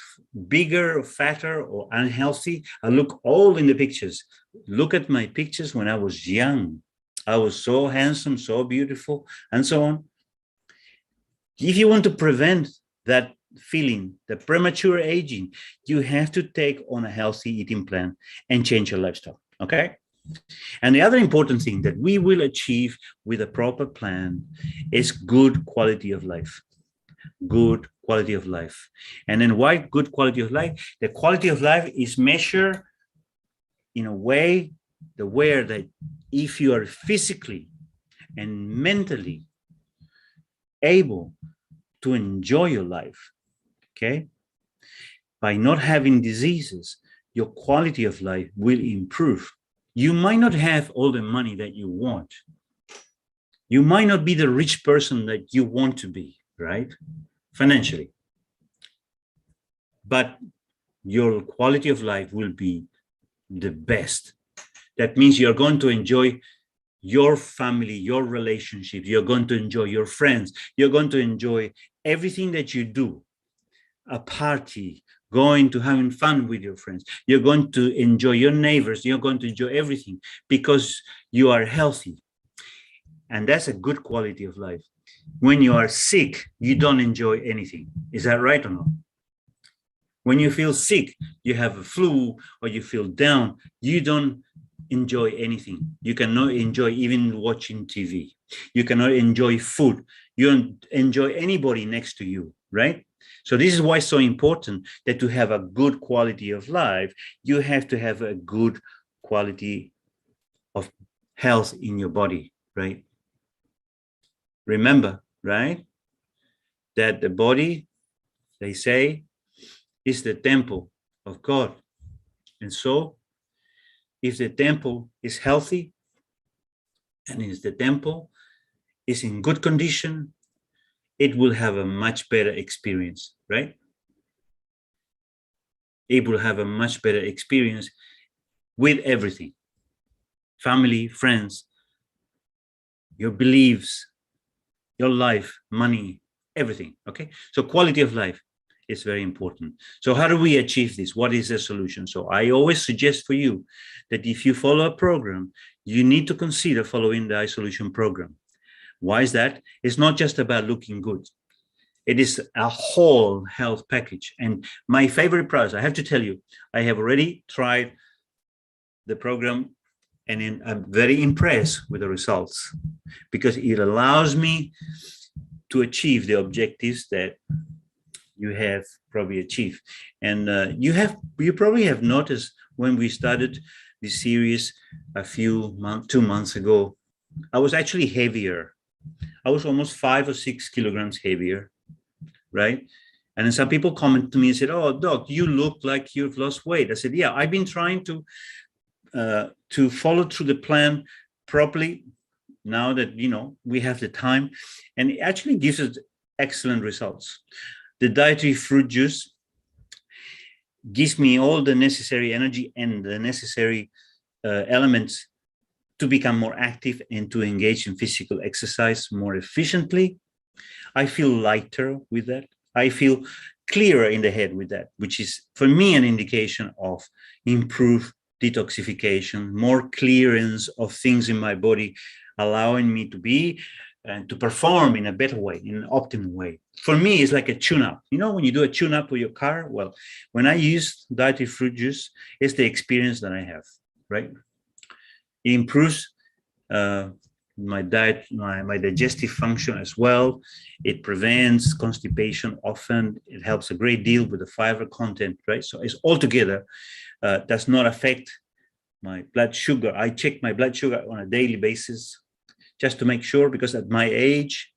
B: bigger or fatter or unhealthy. I look old in the pictures. Look at my pictures when I was young. I was so handsome, so beautiful, and so on. If you want to prevent that feeling, the premature aging, you have to take on a healthy eating plan and change your lifestyle, okay? And the other important thing that we will achieve with a proper plan is good quality of life. Good quality of life. And then why good quality of life? The quality of life is measured in a way, that if you are physically and mentally able to enjoy your life, okay, by not having diseases, your quality of life will improve. You might not have all the money that you want. You might not be the rich person that you want to be, right? Financially. But your quality of life will be the best. That means you're going to enjoy your family, your relationships. You're going to enjoy your friends. You're going to enjoy everything that you do. A party, going to having fun with your friends. You're going to enjoy your neighbors. You're going to enjoy everything because you are healthy. And that's a good quality of life. When you are sick, you don't enjoy anything. Is that right or not? When you feel sick, you have a flu or you feel down, you don't enjoy anything. You cannot enjoy even watching TV. You cannot enjoy food. You don't enjoy anybody next to you, right? So this is why it's so important that to have a good quality of life, you have to have a good quality of health in your body, right? Remember, right, that the body, they say, is the temple of God. And so if the temple is healthy, and if the temple is in good condition, it will have a much better experience, right? It will have a much better experience with everything. Family, friends, your beliefs, your life, money, everything, okay? So quality of life is very important. So how do we achieve this? What is the solution? So I always suggest for you that if you follow a program, you need to consider following the iSolution program. Why is that? It's not just about looking good. It is a whole health package. And my favorite products, I have to tell you, I have already tried the program and I'm very impressed with the results because it allows me to achieve the objectives that you have probably achieved. And you probably have noticed when we started this series a few months, 2 months ago, I was actually heavier. I was almost 5 or 6 kilograms heavier, right? And then some people comment to me and said, "Oh, Doc, you look like you've lost weight." I said, "Yeah, I've been trying to follow through the plan properly now that we have the time, and it actually gives us excellent results. The dietary fruit juice gives me all the necessary energy and the necessary elements to become more active and to engage in physical exercise more efficiently. I feel lighter with that. I feel clearer in the head with that, which is for me an indication of improved detoxification, more clearance of things in my body, allowing me to be and to perform in a better way, in an optimal way. For me, it's like a tune-up. When you do a tune-up with your car, well, when I use dietary fruit juice, it's the experience that I have, right? It improves my diet, my digestive function as well. It prevents constipation often. It helps a great deal with the fiber content, right? So it's altogether does not affect my blood sugar. I check my blood sugar on a daily basis just to make sure, because at my age,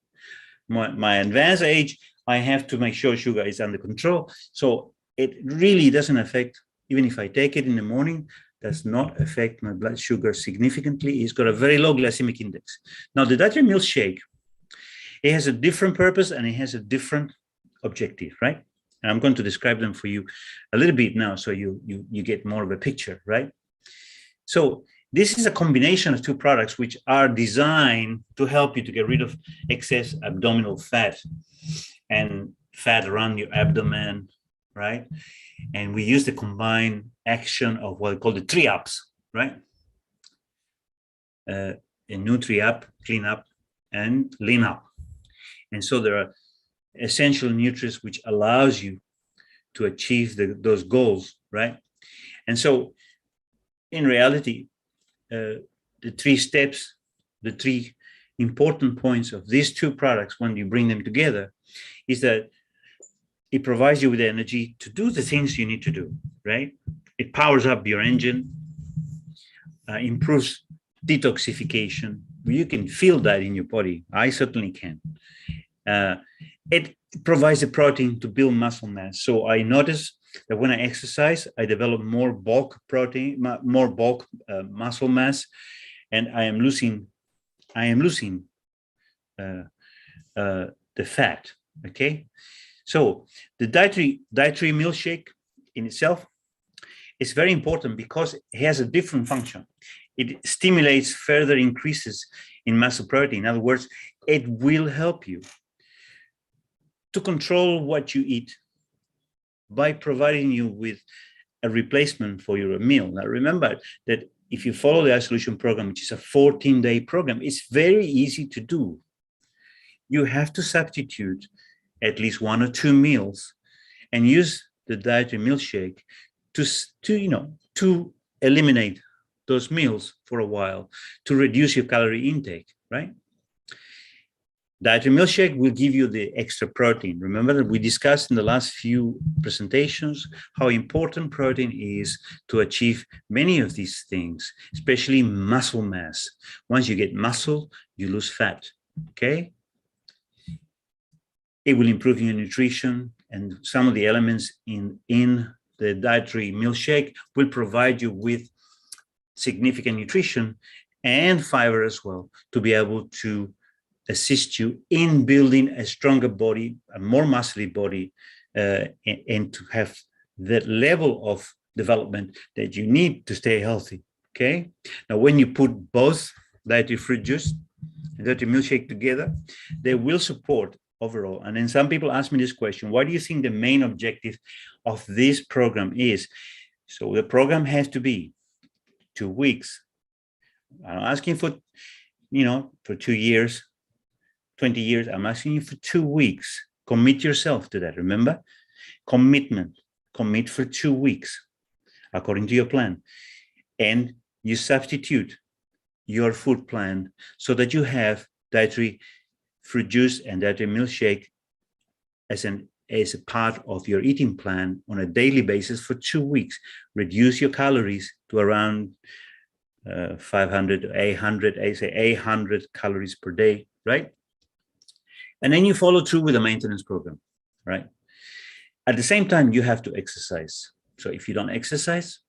B: my advanced age, I have to make sure sugar is under control. So it really doesn't affect, even if I take it in the morning, does not affect my blood sugar significantly. It's got a very low glycemic index. Now, the dietary milkshake, it has a different purpose and it has a different objective, right? And I'm going to describe them for you a little bit now so you get more of a picture, right? So this is a combination of two products which are designed to help you to get rid of excess abdominal fat and fat around your abdomen, right? And we use the combined action of what we call the 3 ups, right? A Nutri Up, Clean Up, and Lean Up. And so there are essential nutrients which allows you to achieve those goals, right? And so in reality, the 3 steps, the 3 important points of these 2 products when you bring them together is that it provides you with energy to do the things you need to do, right? It powers up your engine, improves detoxification. You can feel that in your body. I certainly can. It provides the protein to build muscle mass. So I notice that when I exercise, I develop more bulk protein, more bulk muscle mass, and I am losing the fat. Okay, so the dietary milkshake in itself is very important because it has a different function. It stimulates further increases in muscle protein. In other words, it will help you to control what you eat by providing you with a replacement for your meal. Now, remember that if you follow the iSolution program, which is a 14-day program, it's very easy to do. You have to substitute at least 1 or 2 meals and use the dietary milkshake to eliminate those meals for a while, to reduce your calorie intake, right? Dietary milkshake will give you the extra protein. Remember that we discussed in the last few presentations how important protein is to achieve many of these things, especially muscle mass. Once you get muscle, you lose fat, okay? It will improve your nutrition, and some of the elements in the dietary milkshake will provide you with significant nutrition and fiber as well to be able to assist you in building a stronger body, a more muscly body, and to have the level of development that you need to stay healthy. Okay. Now, when you put both dietary fruit juice and dietary milkshake together, they will support overall. And then some people ask me this question: what do you think the main objective of this program is? So the program has to be 2 weeks. I'm asking for, for 2 years, 20 years. I'm asking you for 2 weeks. Commit yourself to that. Remember, commitment. Commit for 2 weeks according to your plan. And you substitute your food plan so that you have dietary fruit juice and dietary milkshake as a part of your eating plan on a daily basis for 2 weeks. Reduce your calories to around 500, 800 calories per day, right? And then you follow through with a maintenance program, right? At the same time, you have to exercise. So if you don't exercise,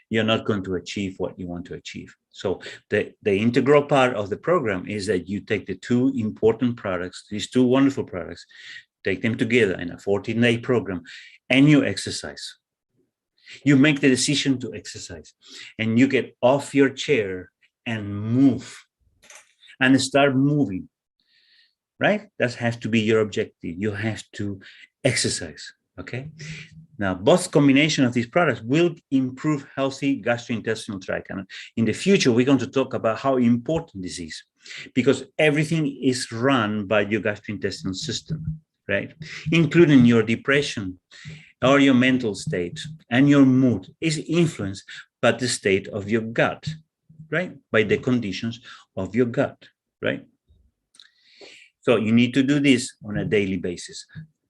B: you're not going to achieve what you want to achieve. So the integral part of the program is that you take the two important products, these two wonderful products, take them together in a 14-day program, and you exercise. You make the decision to exercise, and you get off your chair and move and start moving, right? That has to be your objective. You have to exercise, okay? Now, both combination of these products will improve healthy gastrointestinal tract. And in the future, we're going to talk about how important this is, because everything is run by your gastrointestinal system, right? Including your depression or your mental state and your mood is influenced by the state of your gut, right? By the conditions of your gut, right? So you need to do this on a daily basis.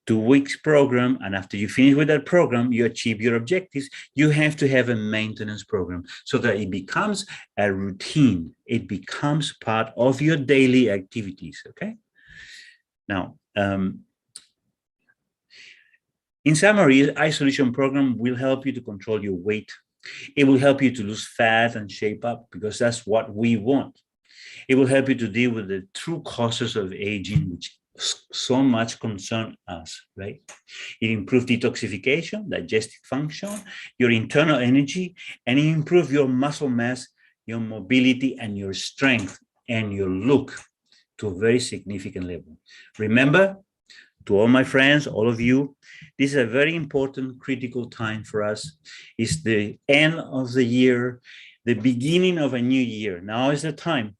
B: 2 weeks program, and after you finish with that program, you achieve your objectives, you have to have a maintenance program so that it becomes a routine. It becomes part of your daily activities, okay? Now, in summary, iSolution program will help you to control your weight. It will help you to lose fat and shape up, because that's what we want. It will help you to deal with the true causes of aging, which so much concern us, right? It improves detoxification, digestive function, your internal energy, and it improves your muscle mass, your mobility, and your strength, and your look to a very significant level. Remember, to all my friends, all of you, this is a very important, critical time for us. It's the end of the year, the beginning of a new year. Now is the time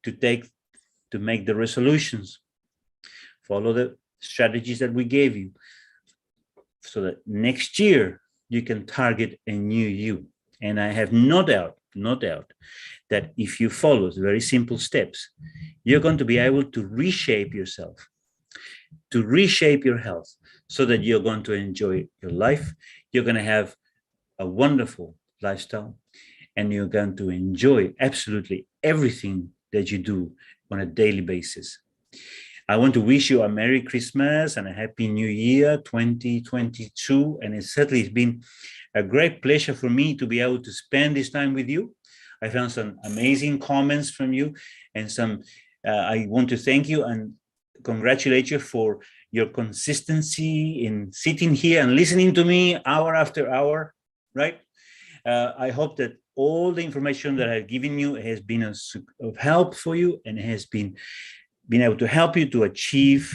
B: to make the resolutions, follow the strategies that we gave you, so that next year you can target a new you. And I have no doubt that if you follow the very simple steps, you're going to be able to reshape yourself, to reshape your health, so that you're going to enjoy your life. You're going to have a wonderful lifestyle, and you're going to enjoy absolutely everything that you do on a daily basis. I want to wish you a Merry Christmas and a Happy New Year 2022. And it certainly has been a great pleasure for me to be able to spend this time with you. I found some amazing comments from you, and I want to thank you and congratulate you for your consistency in sitting here and listening to me hour after hour, right? I hope that all the information that I've given you has been of help for you, and has been able to help you to achieve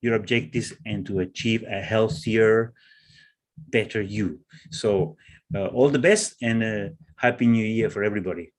B: your objectives and to achieve a healthier, better you. So all the best, and Happy New Year for everybody.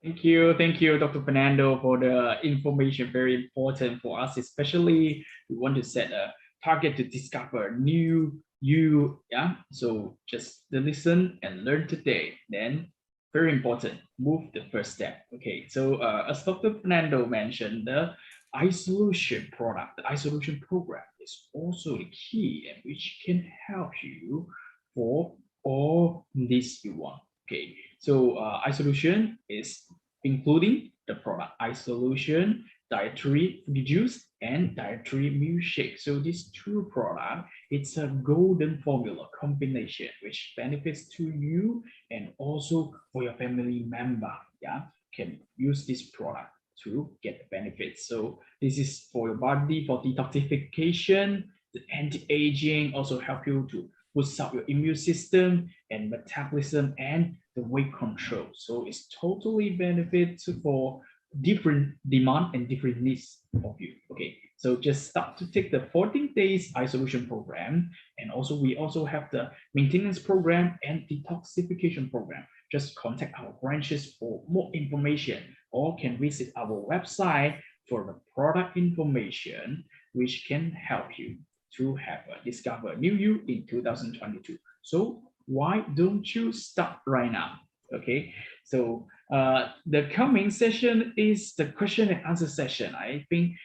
A: Thank you, Dr. Fernando, for the information. Very important for us, especially we want to set a target to discover new you. Yeah, so just listen and learn today. Then, very important, move the first step. Okay, so as Dr. Fernando mentioned, the iSolution product, the iSolution program is also the key, and which can help you for all this you want. Okay, so iSolution is including the product iSolution, dietary juice, and dietary milkshake. So these two products, it's a golden formula combination which benefits to you and also for your family member. Yeah, can use this product to get the benefits. So this is for your body, for detoxification, the anti-aging, also help you to boost up your immune system and metabolism and the weight control. So it's totally benefit for different demand and different needs of you. Okay, so just start to take the 14 days isolation program, and also we also have the maintenance program and detoxification program. Just contact our branches for more information, or can visit our website for the product information, which can help you to have a discover new you in 2022. So why don't you start right now? Okay, so the coming session is the question and answer session. I think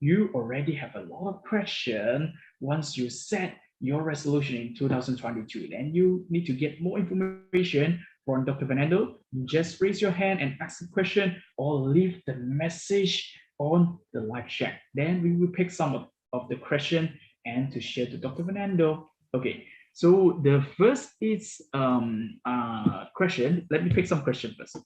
A: you already have a lot of question once you set your resolution in 2022, and you need to get more information from Dr. Fernando. Just raise your hand and ask a question, or leave the message on the live chat. Then we will pick some of the question and to share to Dr. Fernando. Okay, so the first is question. Let me pick some question first.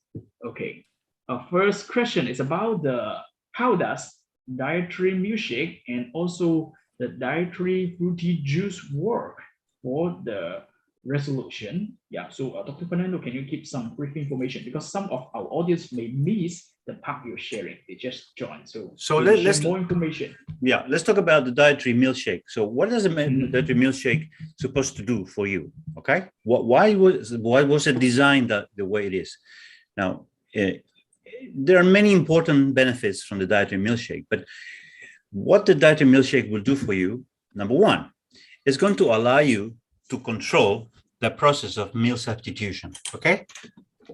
A: Okay, our first question is about the how does dietary milkshake and also the dietary fruity juice work for the resolution. Yeah, so Dr. Fernando, can you give some brief information, because some of our audience may miss the part you're sharing. They just joined. So let's more information.
B: Yeah, let's talk about the dietary milkshake. So what is a dietary milkshake supposed to do for you? Okay, why was it designed the way it is? Now, there are many important benefits from the dietary milkshake, but what the dietary milkshake will do for you, number one, is going to allow you to control the process of meal substitution, okay?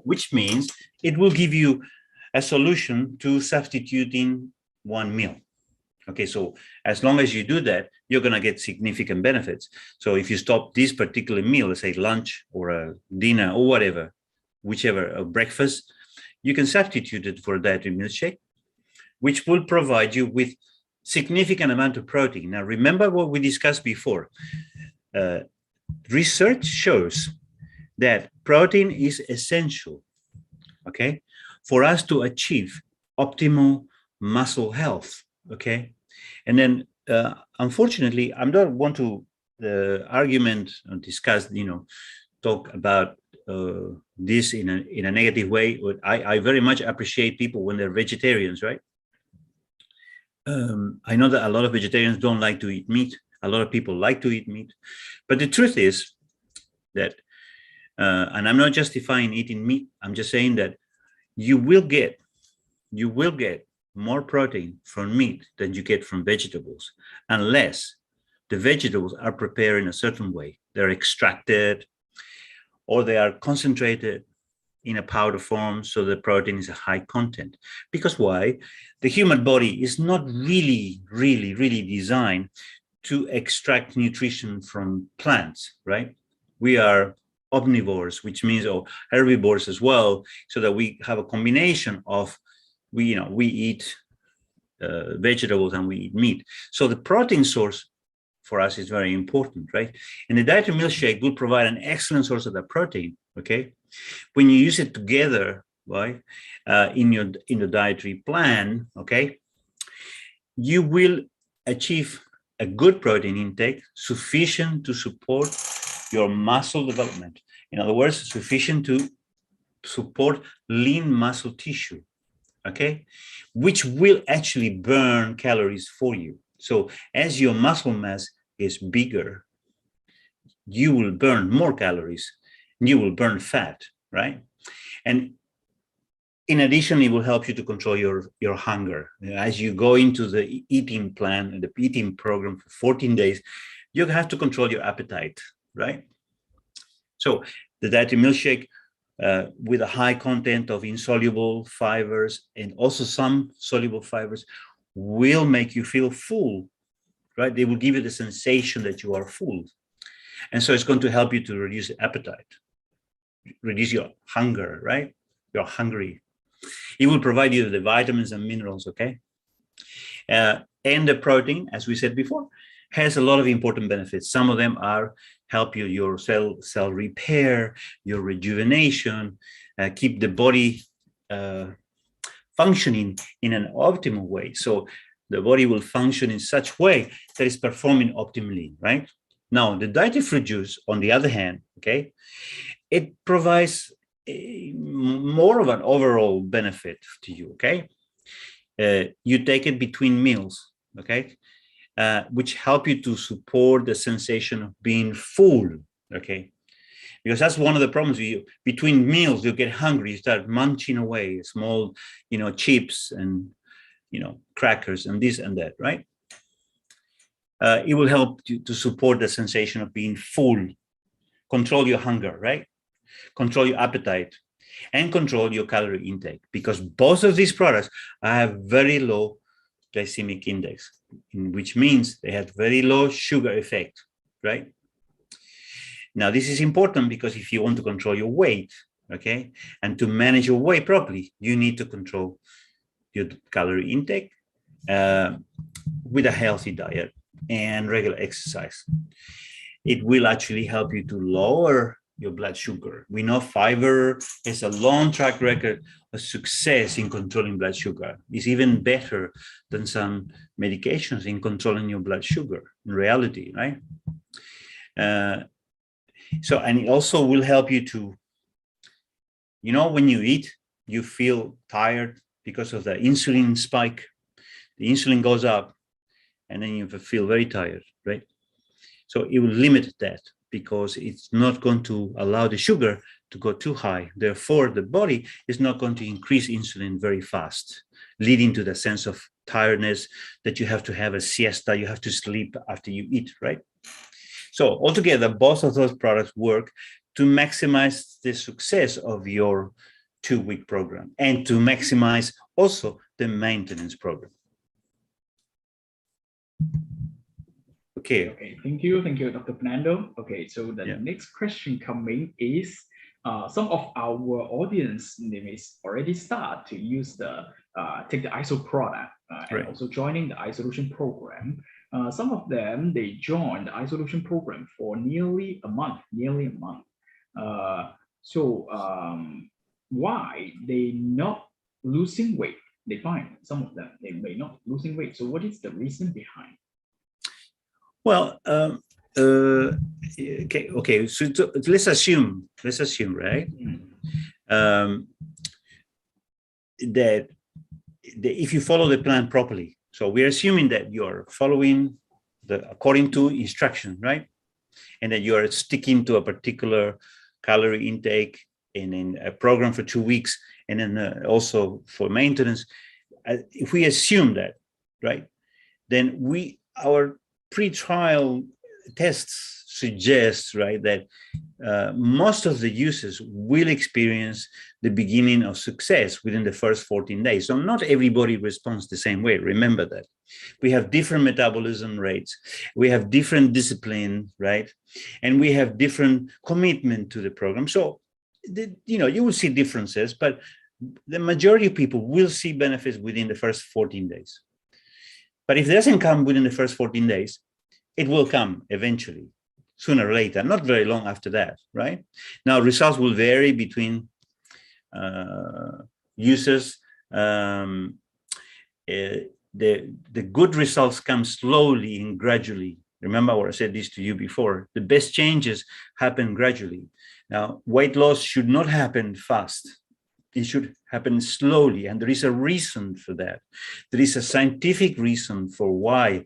B: Which means it will give you a solution to substituting one meal. Okay, so as long as you do that, you're gonna get significant benefits. So if you stop this particular meal, let's say lunch or a dinner or whatever, whichever, a breakfast, you can substitute it for a dietary milkshake, which will provide you with significant amount of protein. Now, remember what we discussed before. Research shows that protein is essential, okay, for us to achieve optimal muscle health, okay? And then, unfortunately, I don't want to argument and discuss, talk about this in a negative way. I very much appreciate people when they're vegetarians, right? I know that a lot of vegetarians don't like to eat meat. A lot of people like to eat meat, but the truth is that, and I'm not justifying eating meat. I'm just saying that you will get more protein from meat than you get from vegetables, unless the vegetables are prepared in a certain way. They're extracted, or they are concentrated in a powder form, so the protein is a high content. Because why? The human body is not really designed to extract nutrition from plants, right? We are omnivores, which means herbivores as well, so that we have a combination of we eat vegetables and we eat meat. So the protein source for us is very important, right? And the dietary milkshake will provide an excellent source of that protein, okay? When you use it together, right, in the dietary plan, okay, you will achieve a good protein intake sufficient to support your muscle development. In other words, sufficient to support lean muscle tissue, okay, which will actually burn calories for you. So as your muscle mass is bigger, you will burn more calories, you will burn fat, right? And in addition, it will help you to control your hunger. As you go into the eating plan, the eating program for 14 days, you have to control your appetite, right? So the dietary milkshake with a high content of insoluble fibers and also some soluble fibers will make you feel full, right? They will give you the sensation that you are full. And so it's going to help you to reduce appetite, reduce your hunger, right? You're hungry. It will provide you the vitamins and minerals, okay? And the protein, as we said before, has a lot of important benefits. Some of them are help your cell repair, your rejuvenation, keep the body functioning in an optimal way. So the body will function in such way that it's performing optimally, right? Now, the dietary fruit juice, on the other hand, okay, it provides more of an overall benefit to you, okay? You take it between meals, okay, which help you to support the sensation of being full, okay? Because that's one of the problems with you. Between meals, you get hungry, you start munching away small, chips and, crackers and this and that, right? It will help you to support the sensation of being full, control your hunger, right? Control your appetite, and control your calorie intake, because both of these products have very low glycemic index, which means they have very low sugar effect, right? Now, this is important because if you want to control your weight, okay, and to manage your weight properly, you need to control your calorie intake with a healthy diet and regular exercise. It will actually help you to lower your blood sugar. We know fiber has a long track record of success in controlling blood sugar. It's even better than some medications in controlling your blood sugar in reality, right? And it also will help you to, when you eat, you feel tired because of the insulin spike. The insulin goes up and then you feel very tired, right? So it will limit that because it's not going to allow the sugar to go too high. Therefore, the body is not going to increase insulin very fast, leading to the sense of tiredness that you have to have a siesta, you have to sleep after you eat, right? So altogether, both of those products work to maximize the success of your 2-week program and to maximize also the maintenance program.
A: Okay, thank you, Dr. Fernando. Okay, so the next question coming is, some of our audience, they may already start to use take the ISO product and also joining the iSolution program. Some of them, they joined the iSolution program for nearly a month. Why they not losing weight? They find some of them, they may not losing weight. So what is the reason behind?
B: Well, okay. So let's assume, right, that if you follow the plan properly, so we're assuming that you're following according to instruction, right, and that you are sticking to a particular calorie intake and in a program for 2 weeks, and then also for maintenance. If we assume that, right, then our pre-trial tests suggest, right, that most of the users will experience the beginning of success within the first 14 days. So not everybody responds the same way. Remember that. We have different metabolism rates. We have different discipline, right? And we have different commitment to the program. So, you will see differences, but the majority of people will see benefits within the first 14 days. But if it doesn't come within the first 14 days, it will come eventually, sooner or later, not very long after that, right? Now, results will vary between users. The good results come slowly and gradually. Remember what I said this to you before. The best changes happen gradually. Now, weight loss should not happen fast. It should happen slowly, and there is a reason for that. There is a scientific reason for why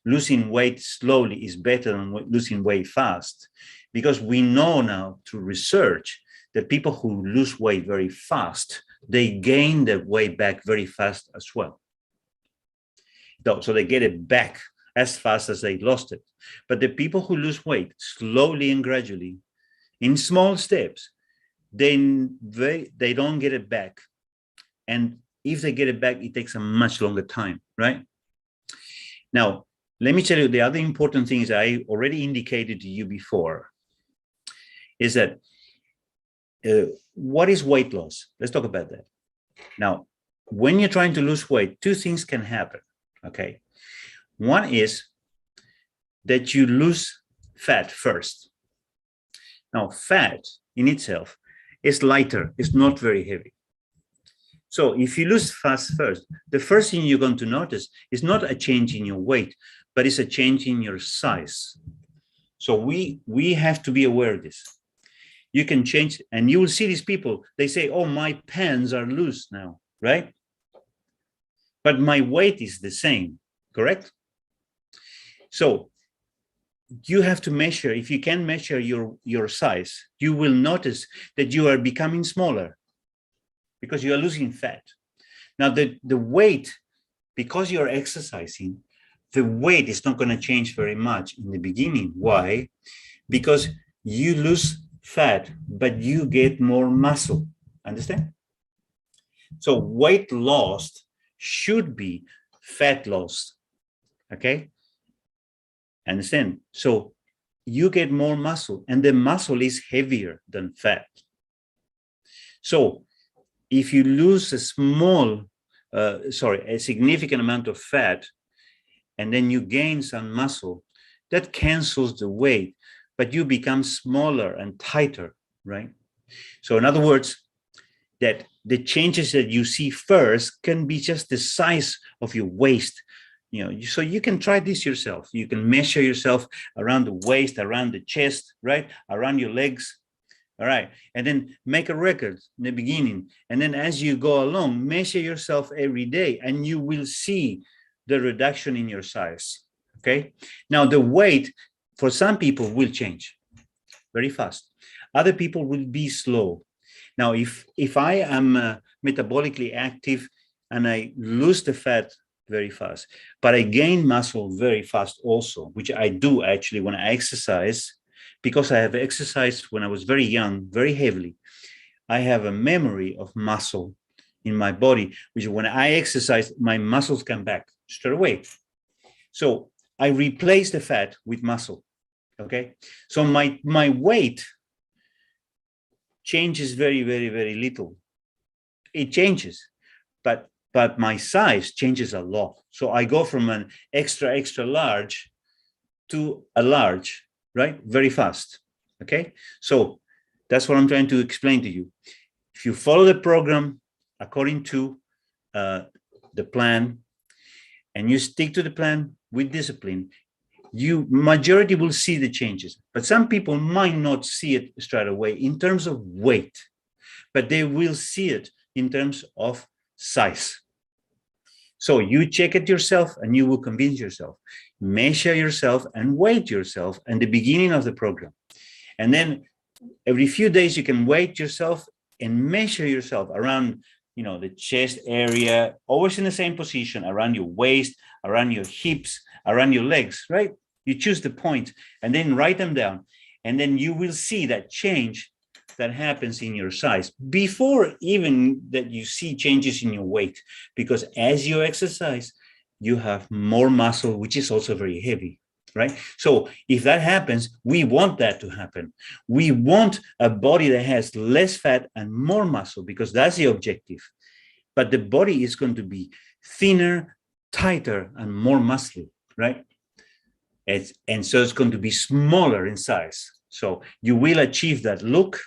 B: losing weight slowly is better than losing weight fast, because we know now through research that people who lose weight very fast, they gain their weight back very fast as well. So they get it back as fast as they lost it. But the people who lose weight slowly and gradually, in small steps, they don't get it back. And if they get it back, it takes a much longer time, right? Now, let me tell you the other important things I already indicated to you before is that what is weight loss? Let's talk about that. Now, when you're trying to lose weight, 2 things can happen, okay? One is that you lose fat first. Now, fat in itself is lighter, it's not very heavy. So if you lose fat first, the first thing you're going to notice is not a change in your weight, but it's a change in your size. So we have to be aware of this. You can change, and you will see these people, they say, oh, my pants are loose now, right? But my weight is the same, correct? So you have to measure. If you can measure your size, you will notice that you are becoming smaller because you are losing fat. Now the weight, because you're exercising, the weight is not going to change very much in the beginning. Why? Because you lose fat, but you get more muscle. Understand? So weight lost should be fat loss. Okay? Understand? So you get more muscle, and the muscle is heavier than fat. So if you lose a significant amount of fat, and then you gain some muscle, that cancels the weight, but you become smaller and tighter, right? So in other words, that the changes that you see first can be just the size of your waist. So you can try this yourself. You can measure yourself around the waist, around the chest, right? Around your legs. All right. And then make a record in the beginning. And then as you go along, measure yourself every day, and you will see the reduction in your size. Okay. Now the weight for some people will change very fast. Other people will be slow. Now, if I am metabolically active and I lose the fat very fast, but I gain muscle very fast also, which I do actually when I exercise, because I have exercised when I was very young, very heavily, I have a memory of muscle in my body, which when I exercise, my muscles come back straight away. So I replace the fat with muscle, okay? So my weight changes very, very, very little. It changes, but my size changes a lot. So I go from an extra large to a large, right? Very fast, okay? So that's what I'm trying to explain to you. If you follow the program according to the plan, and you stick to the plan with discipline, majority will see the changes, but some people might not see it straight away in terms of weight, but they will see it in terms of size. So you check it yourself and you will convince yourself. Measure yourself and weight yourself at the beginning of the program. And then every few days you can weight yourself and measure yourself around the chest area, always in the same position, around your waist, around your hips, around your legs, right? You choose the point and then write them down. And then you will see that change that happens in your size before even that you see changes in your weight. Because as you exercise, you have more muscle, which is also very heavy, right? So if that happens, we want that to happen. We want a body that has less fat and more muscle, because that's the objective. But the body is going to be thinner, tighter, and more muscly, right? And so it's going to be smaller in size. So you will achieve that look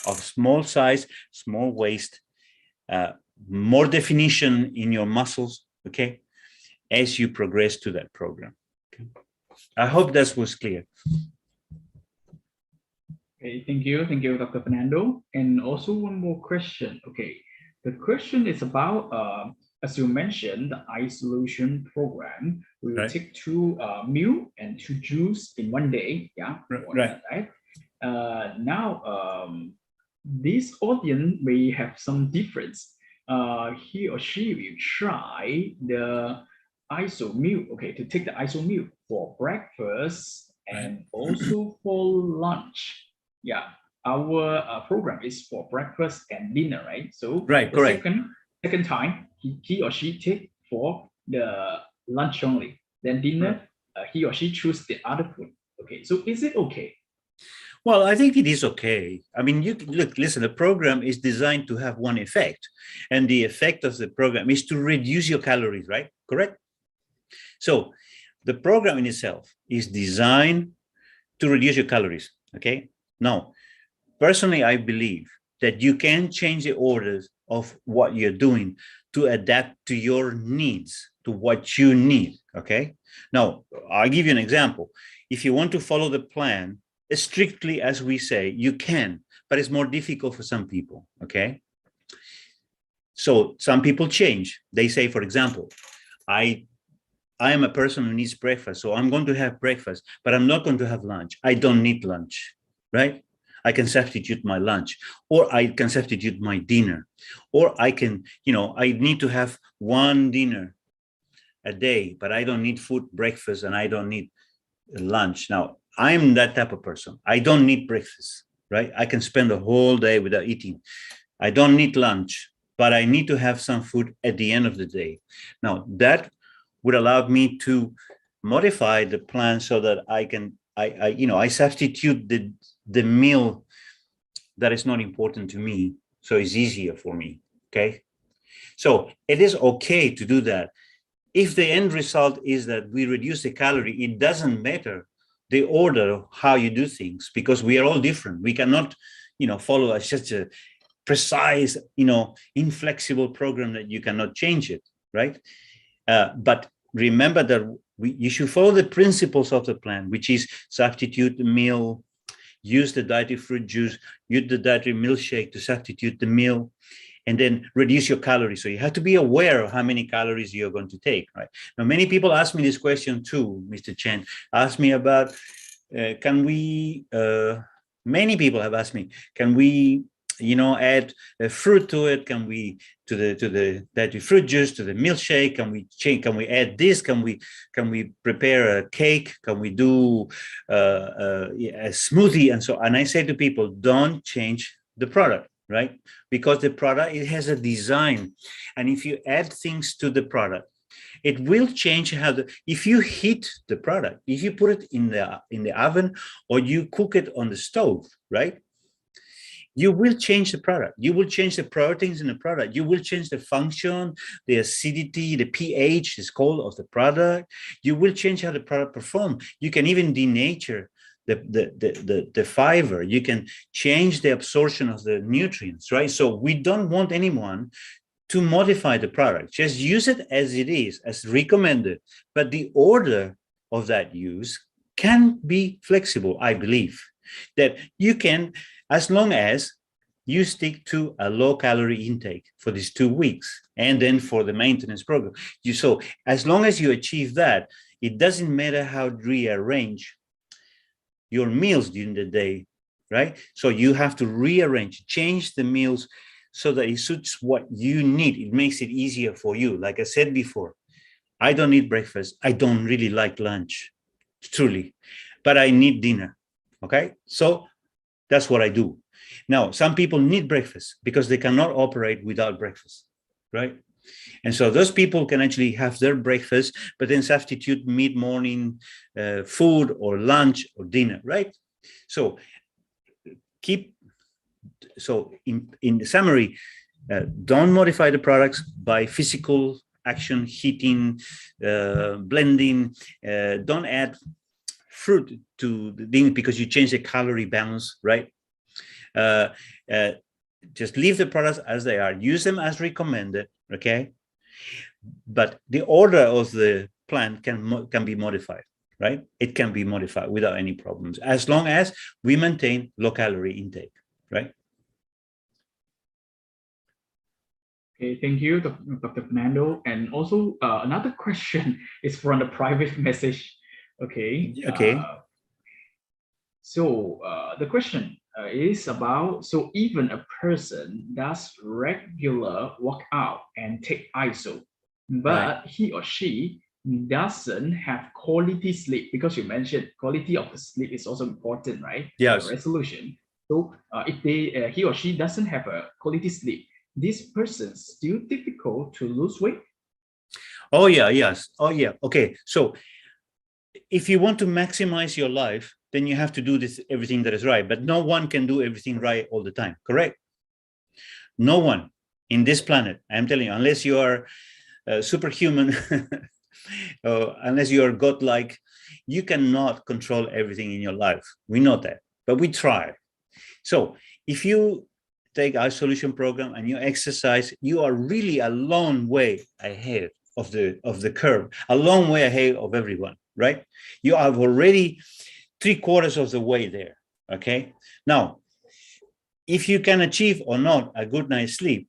B: of small size, small waist, more definition in your muscles, okay, as you progress to that program. Okay. I hope that was clear.
A: Okay, thank you, Dr. Fernando. And also one more question. Okay, the question is about, as you mentioned, the isolation program. We will take 2 meal and 2 juice in one day. Yeah,
B: right.
A: Now, this audience may have some difference. He or she will try the iso meal. Okay, to take the iso meal for breakfast and also for lunch. Yeah, our program is for breakfast and dinner, right? So
B: correct.
A: Second time he or she take for the lunch only. Then dinner, he or she choose the other food. Okay, so is it okay?
B: Well, I think it is okay. I mean, listen, the program is designed to have one effect, and the effect of the program is to reduce your calories, right? Correct? So the program in itself is designed to reduce your calories, okay? Now, personally, I believe that you can change the orders of what you're doing to adapt to your needs, to what you need. Okay. Now, I'll give you an example. If you want to follow the plan strictly as we say, you can, but it's more difficult for some people. Okay. So some people change. They say, for example, I am a person who needs breakfast, so I'm going to have breakfast, but I'm not going to have lunch. I don't need lunch, right? I can substitute my lunch, or I can substitute my dinner, or I can, I need to have one dinner a day, but I don't need food, breakfast, and I don't need lunch. Now, I'm that type of person. I don't need breakfast, right? I can spend the whole day without eating. I don't need lunch, but I need to have some food at the end of the day. Now, that would allow me to modify the plan so that I substitute the meal that is not important to me, so it's easier for me. Okay, so it is okay to do that. If the end result is that we reduce the calorie, it doesn't matter the order of how you do things, because we are all different. We cannot, follow such a precise, inflexible program that you cannot change it, right? But remember that you should follow the principles of the plan, which is substitute the meal, use the dietary fruit juice, use the dietary milkshake to substitute the meal, and then reduce your calories. So you have to be aware of how many calories you're going to take, right? Now, many people ask me this question too, Mr. Chen. Ask me about, many people have asked me, can we add fruit to it? Can we to the dietary fruit juice, to the milkshake? Can we add this? Can we prepare a cake? Can we do a smoothie? And so, and I say to people, don't change the product, right? Because the product, it has a design, and if you add things to the product, it will change if you heat the product, if you put it in the oven or you cook it on the stove, right? You will change the product. You will change the proteins in the product. You will change the function, the acidity, the pH is called of the product. You will change how the product performs. You can even denature the fiber. You can change the absorption of the nutrients, right? So we don't want anyone to modify the product. Just use it as it is, as recommended. But the order of that use can be flexible, I believe. That you can, as long as you stick to a low calorie intake for these 2 weeks, and then for the maintenance program. So as long as you achieve that, it doesn't matter how to rearrange your meals during the day, right? So you have to rearrange, change the meals so that it suits what you need. It makes it easier for you. Like I said before, I don't need breakfast. I don't really like lunch, truly, but I need dinner. Okay, so that's what I do. Now, some people need breakfast because they cannot operate without breakfast, right? And so those people can actually have their breakfast, but then substitute mid-morning food or lunch or dinner, right? So in the summary, don't modify the products by physical action, heating, blending. Don't add fruit to the thing because you change the calorie balance, right? Just leave the products as they are. Use them as recommended, okay? But the order of the plan can be modified, right? It can be modified without any problems, as long as we maintain low calorie intake, right?
A: Okay, thank you, Dr. Fernando. And also another question is from the private message. Okay.
B: Okay.
A: So the question is about, so even a person does regular workout and take ISO, but he or she doesn't have quality sleep, because you mentioned quality of the sleep is also important, right?
B: Yes.
A: The resolution. So if he or she doesn't have a quality sleep, this person still difficult to lose weight?
B: Oh yeah, yes. Oh yeah. Okay. So if you want to maximize your life, then you have to do everything that is right. But no one can do everything right all the time, correct? No one in this planet, I'm telling you, unless you are superhuman, unless you are godlike, you cannot control everything in your life. We know that, but we try. So if you take iSolution program and you exercise, you are really a long way ahead of the curve, a long way ahead of everyone, right? You are already 3/4 of the way there. Okay. Now, if you can achieve or not a good night's sleep,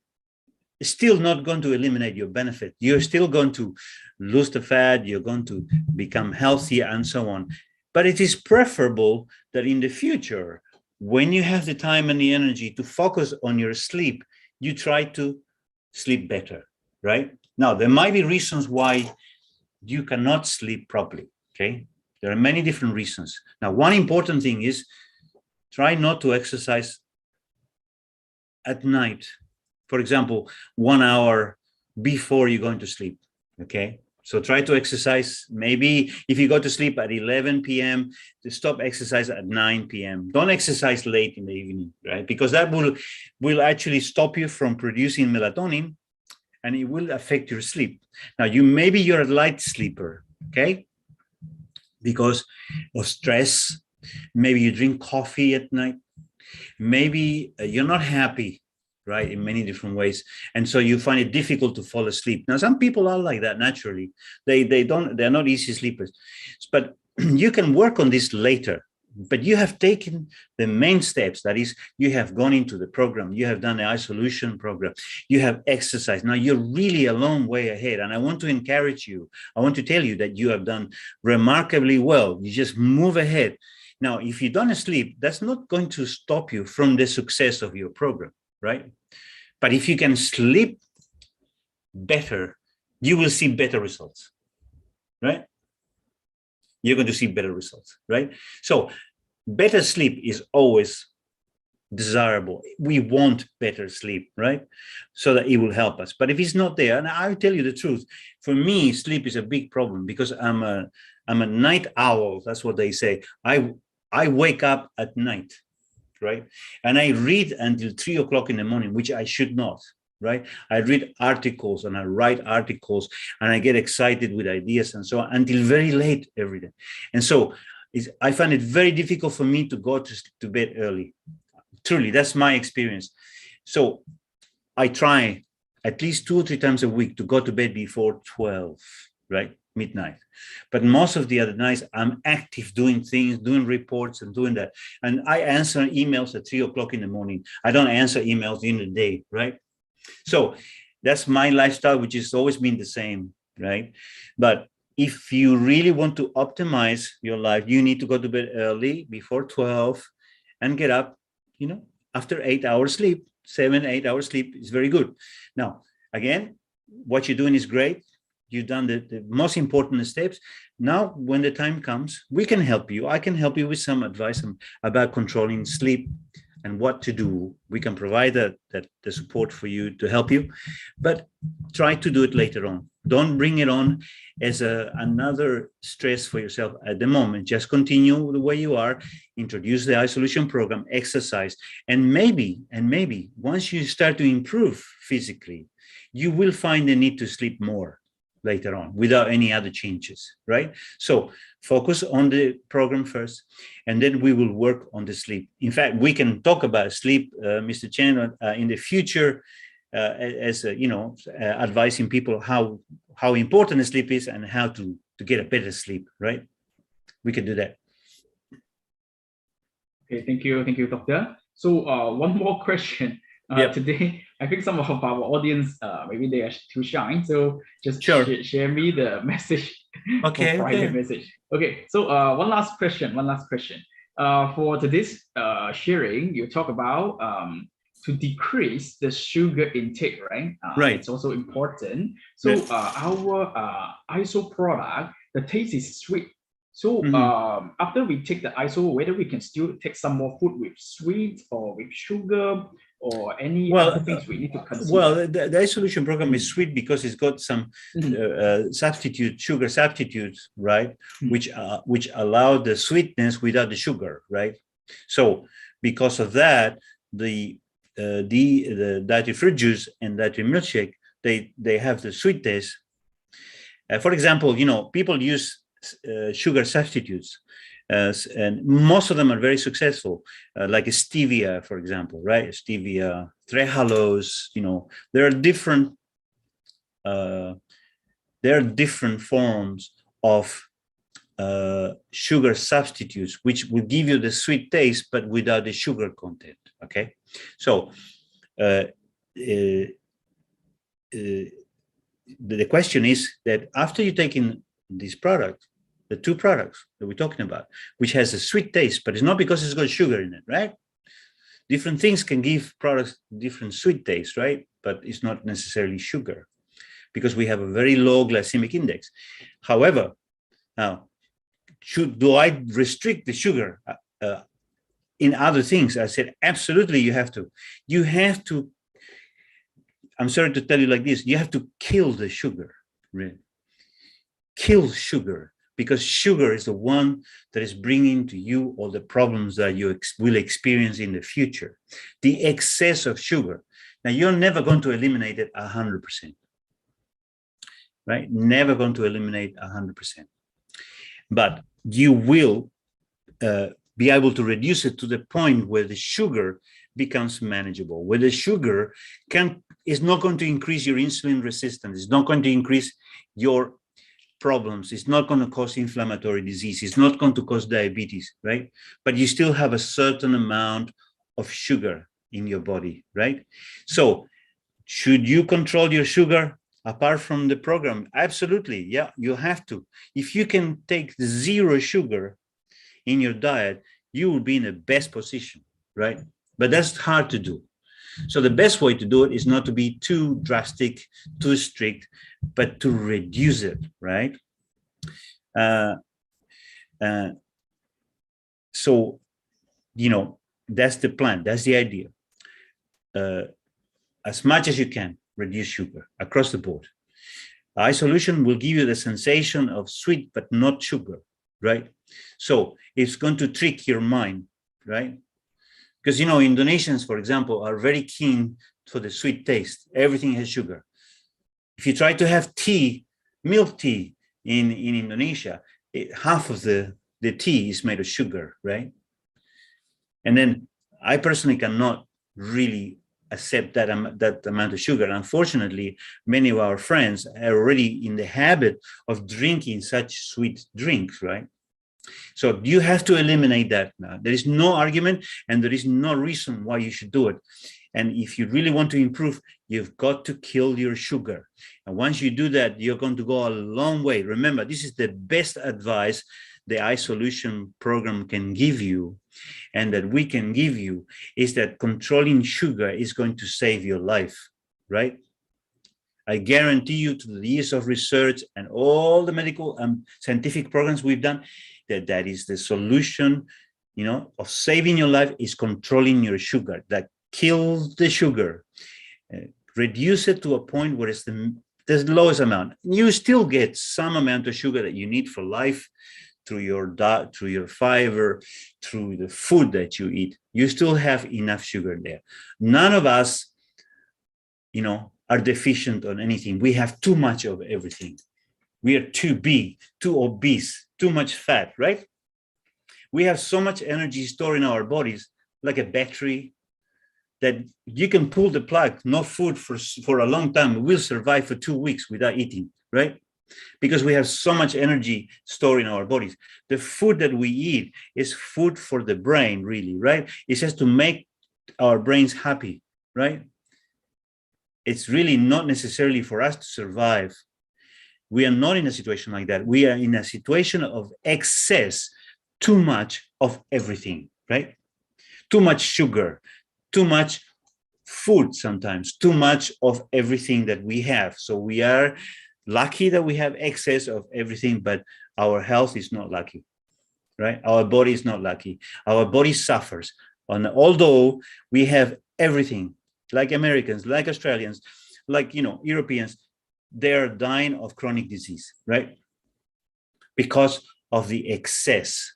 B: it's still not going to eliminate your benefit. You're still going to lose the fat, you're going to become healthier and so on. But it is preferable that in the future, when you have the time and the energy to focus on your sleep, you try to sleep better, right? Now, there might be reasons why you cannot sleep properly, okay? There are many different reasons. Now, one important thing is try not to exercise at night. For example, 1 hour before you're going to sleep, okay? So try to exercise, maybe if you go to sleep at 11 p.m., to stop exercise at 9 p.m. Don't exercise late in the evening, right? Because that will actually stop you from producing melatonin and it will affect your sleep. Now, maybe you're a light sleeper, okay? Because of stress, maybe you drink coffee at night, maybe you're not happy, right, in many different ways, and so you find it difficult to fall asleep. Now, some people are like that naturally. They're not easy sleepers, but you can work on this later. But you have taken the main steps. That is, you have gone into the program, you have done the iSolution program, you have exercised. Now you're really a long way ahead. And I want to encourage you. I want to tell you that you have done remarkably well. You just move ahead. Now, if you don't sleep, that's not going to stop you from the success of your program, right? But if you can sleep better, you will see better results, right? You're going to see better results, right? So better sleep is always desirable. We want better sleep, right? So that it will help us. But if it's not there, and I'll tell you the truth, for me, sleep is a big problem because I'm a night owl. That's what they say. I wake up at night, right? And I read until 3 o'clock in the morning, which I should not. Right? I read articles and I write articles and I get excited with ideas and so on until very late every day. And so I find it very difficult for me to go to bed early. Truly, that's my experience. So I try at least 2 or 3 times a week to go to bed before 12, right? Midnight. But most of the other nights, I'm active doing things, doing reports and doing that. And I answer emails at 3 o'clock in the morning. I don't answer emails in the day, right? So that's my lifestyle, which has always been the same, right? But if you really want to optimize your life, you need to go to bed early, before 12, and get up, after 8 hours sleep. 7-8 hours sleep is very good. Now, again, what you're doing is great. You've done the most important steps. Now, when the time comes, we can help you. I can help you with some advice about controlling sleep and what to do. We can provide the support for you to help you, but try to do it later on. Don't bring it on as another stress for yourself at the moment. Just continue the way you are, introduce the iSolution program, exercise, and maybe once you start to improve physically, you will find the need to sleep more later on without any other changes, right? So focus on the program first, and then we will work on the sleep. In fact, we can talk about sleep, Mr. Chen, in the future, advising people how important sleep is and how to get a better sleep, right? We can do that.
A: Okay, thank you, Doctor. So one more question. Today, I think some of our audience, maybe they are too shy. So just share me the message.
B: Okay.
A: Private message. Okay. So one last question. For today's sharing, you talk about to decrease the sugar intake, right?
B: Right.
A: It's also important. So our ISO product, the taste is sweet. So after we take the ISO, whether we can still take some more food with sweet or with sugar or any other things we need to consider?
B: Well, the iSolution program is sweet because it's got some sugar substitutes, right? Which allow the sweetness without the sugar, right? So because of that, the dietary fruit juice and dietary milkshake, they have the sweet taste. For example, people use sugar substitutes. and most of them are very successful, like stevia, for example, right? Stevia, trehalose, there are different forms of sugar substitutes, which will give you the sweet taste, but without the sugar content. Okay, so the question is that after you take in this product, the two products that we're talking about, which has a sweet taste, but it's not because it's got sugar in it, right? Different things can give products different sweet taste, right? But it's not necessarily sugar, because we have a very low glycemic index. However, now, do I restrict the sugar in other things? I said, absolutely, you have to. You have to, I'm sorry to tell you like this, you have to kill the sugar, really. Kill sugar, because sugar is the one that is bringing to you all the problems that you will experience in the future. The excess of sugar. Now, you're never going to eliminate it 100%, right? Never going to eliminate 100%. But you will be able to reduce it to the point where the sugar becomes manageable, where the sugar is not going to increase your insulin resistance, it's not going to increase your problems, it's not going to cause inflammatory disease, it's not going to cause diabetes, right? But you still have a certain amount of sugar in your body, right? So should you control your sugar apart from the program? Absolutely, yeah, you have to. If you can take 0 sugar in your diet, you will be in the best position, right? But that's hard to do. So the best way to do it is not to be too drastic, too strict, but to reduce it, right? So, that's the plan, that's the idea. As much as you can, reduce sugar across the board. iSolution will give you the sensation of sweet, but not sugar, right? So it's going to trick your mind, right? Because, Indonesians, for example, are very keen for the sweet taste. Everything has sugar. If you try to have tea, milk tea in Indonesia, half of the tea is made of sugar, right? And then I personally cannot really accept that amount of sugar. Unfortunately, many of our friends are already in the habit of drinking such sweet drinks, right? So you have to eliminate that now. There is no argument and there is no reason why you should do it. And if you really want to improve, you've got to kill your sugar. And once you do that, you're going to go a long way. Remember, this is the best advice the iSolution program can give you, and that we can give you, is that controlling sugar is going to save your life, right? I guarantee you, to the years of research and all the medical and scientific programs we've done, that is the solution, of saving your life, is controlling your sugar. That kills the sugar, reduce it to a point where it's the lowest amount. You still get some amount of sugar that you need for life through your diet, through your fiber, through the food that you eat. You still have enough sugar there. None of us, are deficient on anything. We have too much of everything. We are too big, too obese, too much fat, right? We have so much energy stored in our bodies, like a battery, that you can pull the plug, no food for a long time. We'll survive for 2 weeks without eating, right? Because we have so much energy stored in our bodies. The food that we eat is food for the brain, really, right? It has to make our brains happy, right? It's really not necessarily for us to survive. We are not in a situation like that. We are in a situation of excess, too much of everything, right? Too much sugar, too much food sometimes, too much of everything that we have. So we are lucky that we have excess of everything, but our health is not lucky, right? Our body is not lucky. Our body suffers. And although we have everything, like Americans, like Australians, like, Europeans, they're dying of chronic disease, right? Because of the excess,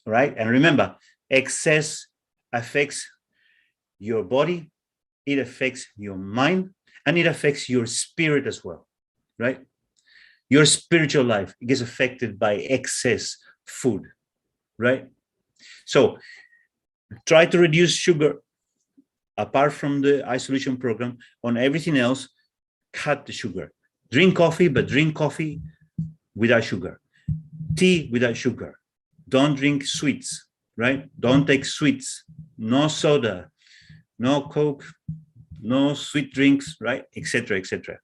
B: right? And remember, excess affects your body, it affects your mind, and it affects your spirit as well, right? Your spiritual life gets affected by excess food, right? So try to reduce sugar apart from the isolation program. On everything else, cut the sugar. Drink coffee, but drink coffee without sugar. Tea without sugar. Don't drink sweets, right? Don't take sweets. No soda, no Coke, no sweet drinks, right? Etc. etc.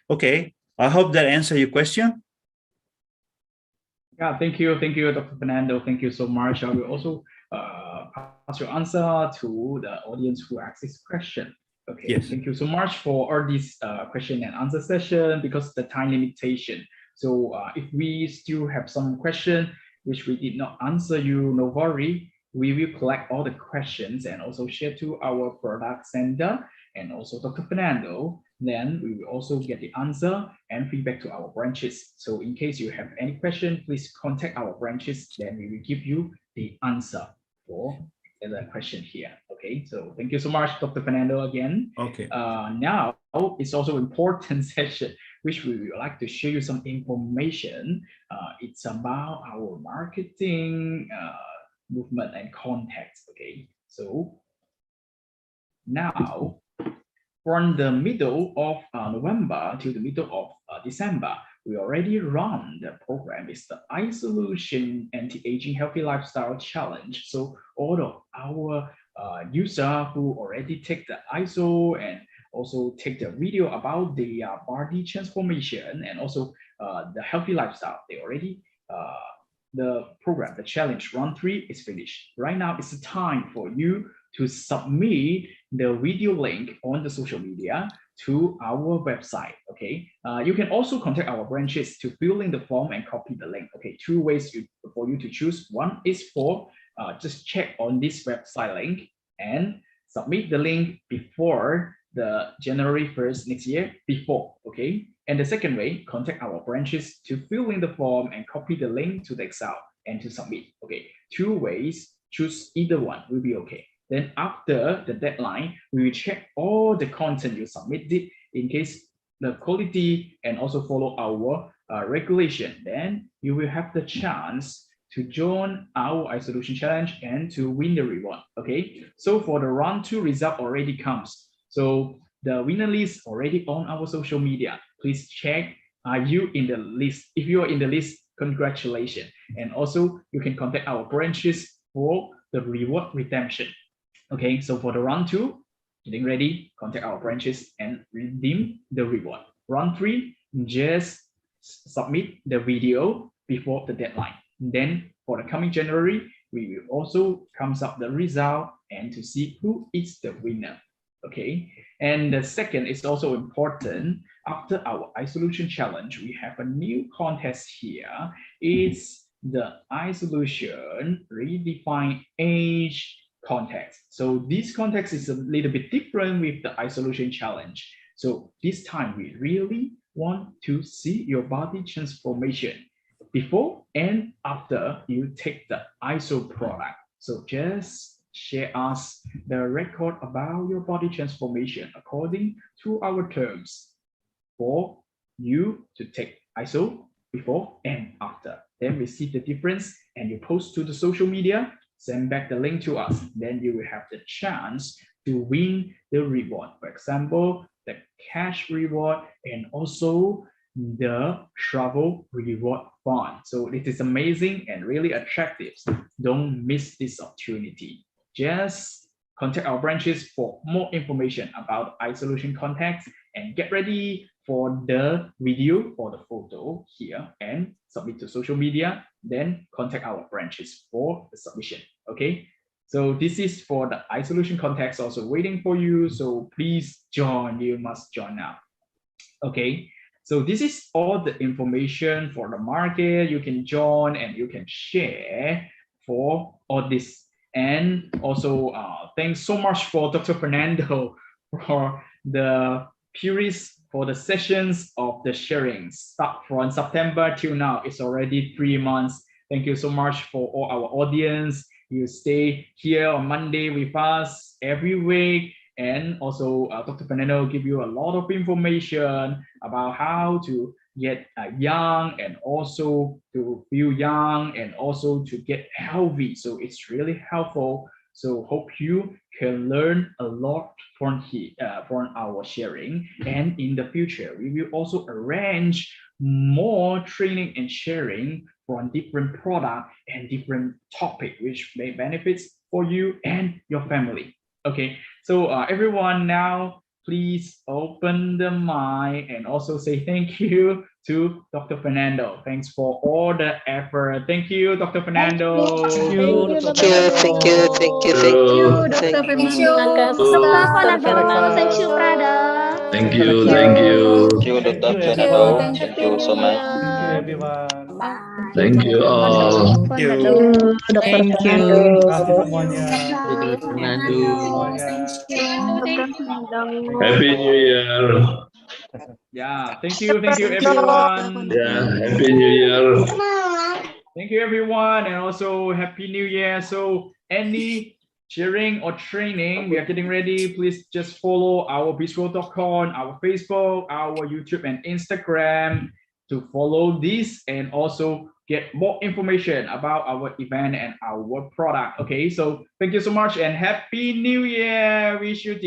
B: Okay, I hope that answered your question.
A: Yeah, thank you, Dr. Fernando. Thank you so much. I will also pass your answer to the audience who asked this question. Okay,
B: Yes.
A: thank you so much for all this question and answer session because the time limitation. So if we still have some question which we did not answer you, no worry. We will collect all the questions and also share to our product center and also Dr. Fernando. Then we will also get the answer and feedback to our branches. So in case you have any question, please contact our branches. Then we will give you the answer for the question here. Okay, so thank you so much, Dr. Fernando, again.
B: Okay.
A: Now it's also important session which we would like to show you some information. It's about our marketing movement and context. Okay, so now from the middle of November to the middle of December, we already run the program. It's the iSolution Anti-Aging Healthy Lifestyle Challenge. So all of our user who already take the ISO and also take the video about the body transformation and also the healthy lifestyle, they already the program, the challenge run 3 is finished. Right now, it's the time for you to submit the video link on the social media to our website. Okay, you can also contact our branches to fill in the form and copy the link. Okay, 2 ways for you to choose. One is for just check on this website link and submit the link before the January 1st next year before. Okay, and the second way, contact our branches to fill in the form and copy the link to the Excel and to submit. Okay, 2 ways, choose either one will be okay. Then after the deadline, we will check all the content you submitted in case the quality and also follow our regulation. Then you will have the chance to join our iSolution challenge and to win the reward. Okay, so for the round 2 result already comes. So the winner list already on our social media. Please check, are you in the list? If you are in the list, congratulations. And also you can contact our branches for the reward redemption. Okay, so for the round 2, getting ready, contact our branches and redeem the reward. Round 3, just submit the video before the deadline. Then for the coming January, we will also comes up the result and to see who is the winner. Okay, and the second is also important. After our iSolution challenge, we have a new contest here. It's the iSolution Redefine Age context. So this context is a little bit different with the iSolution challenge. So this time we really want to see your body transformation before and after you take the ISO product. So just share us the record about your body transformation according to our terms for you to take ISO before and after. Then we see the difference and you post to the social media, send back the link to us. Then you will have the chance to win the reward. For example, the cash reward and also the travel reward fund. So it is amazing and really attractive. Don't miss this opportunity. Just contact our branches for more information about iSolution contacts and get ready for the video or the photo here and submit to social media. Then contact our branches for the submission. Okay, so this is for the iSolution contacts also waiting for you. So please join, you must join now. Okay, so this is all the information for the market. You can join and you can share for all this. And also thanks so much for Dr. Fernando for the series for the sessions of the sharing. Start from September till now, it's already 3 months. Thank you so much for all our audience. You stay here on Monday with us every week. And also Dr. Fernando will give you a lot of information about how to get young and also to feel young and also to get healthy. So it's really helpful. So hope you can learn a lot from our sharing. And in the future, we will also arrange more training and sharing from different product and different topic, which may benefits for you and your family. Okay, so everyone now please open the mic and also say thank you to Dr. Fernando. Thanks for all the effort. Thank you, Dr. Fernando.
C: Thank
D: Thank
C: you,
D: you,
C: Dr.
D: Dr.
C: Fernando.
D: Thank you,
C: Thank
D: Dr.
C: you,
D: Fernando.
C: Dr.
D: Thank you,
C: Fernando.
D: Thank
C: Thank
D: you.
E: Thank
C: you.
E: you.
C: Thank you,
D: Thank you.
C: everyone.
D: Thank you. Happy New
C: Thank you,
D: Year.
C: everyone.
D: Thank you,
E: Thank
D: Dr.
E: you all.
B: Thank you.
D: Fernando.
C: Dr.
F: Thank
C: Fernando.
F: you.
C: Terima kasih
D: Thank you.
C: semuanya.
D: Thank you,
F: Dr.
D: Dr.
C: Terima
F: Fernando.
C: kasih
D: Fernando.
C: semuanya.
D: Dr.
C: Thank you,
E: Happy New
C: everyone.
E: Year.
A: Yeah, thank you, everyone.
E: Yeah, Happy New Year.
A: Thank you, everyone, and also Happy New Year. So, any sharing or training, we are getting ready. Please just follow our bistro.com, our Facebook, our YouTube, and Instagram to follow this and also get more information about our event and our product. Okay, so thank you so much and Happy New Year. We should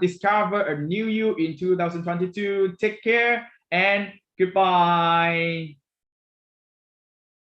A: discover a new you in 2022. Take care and goodbye.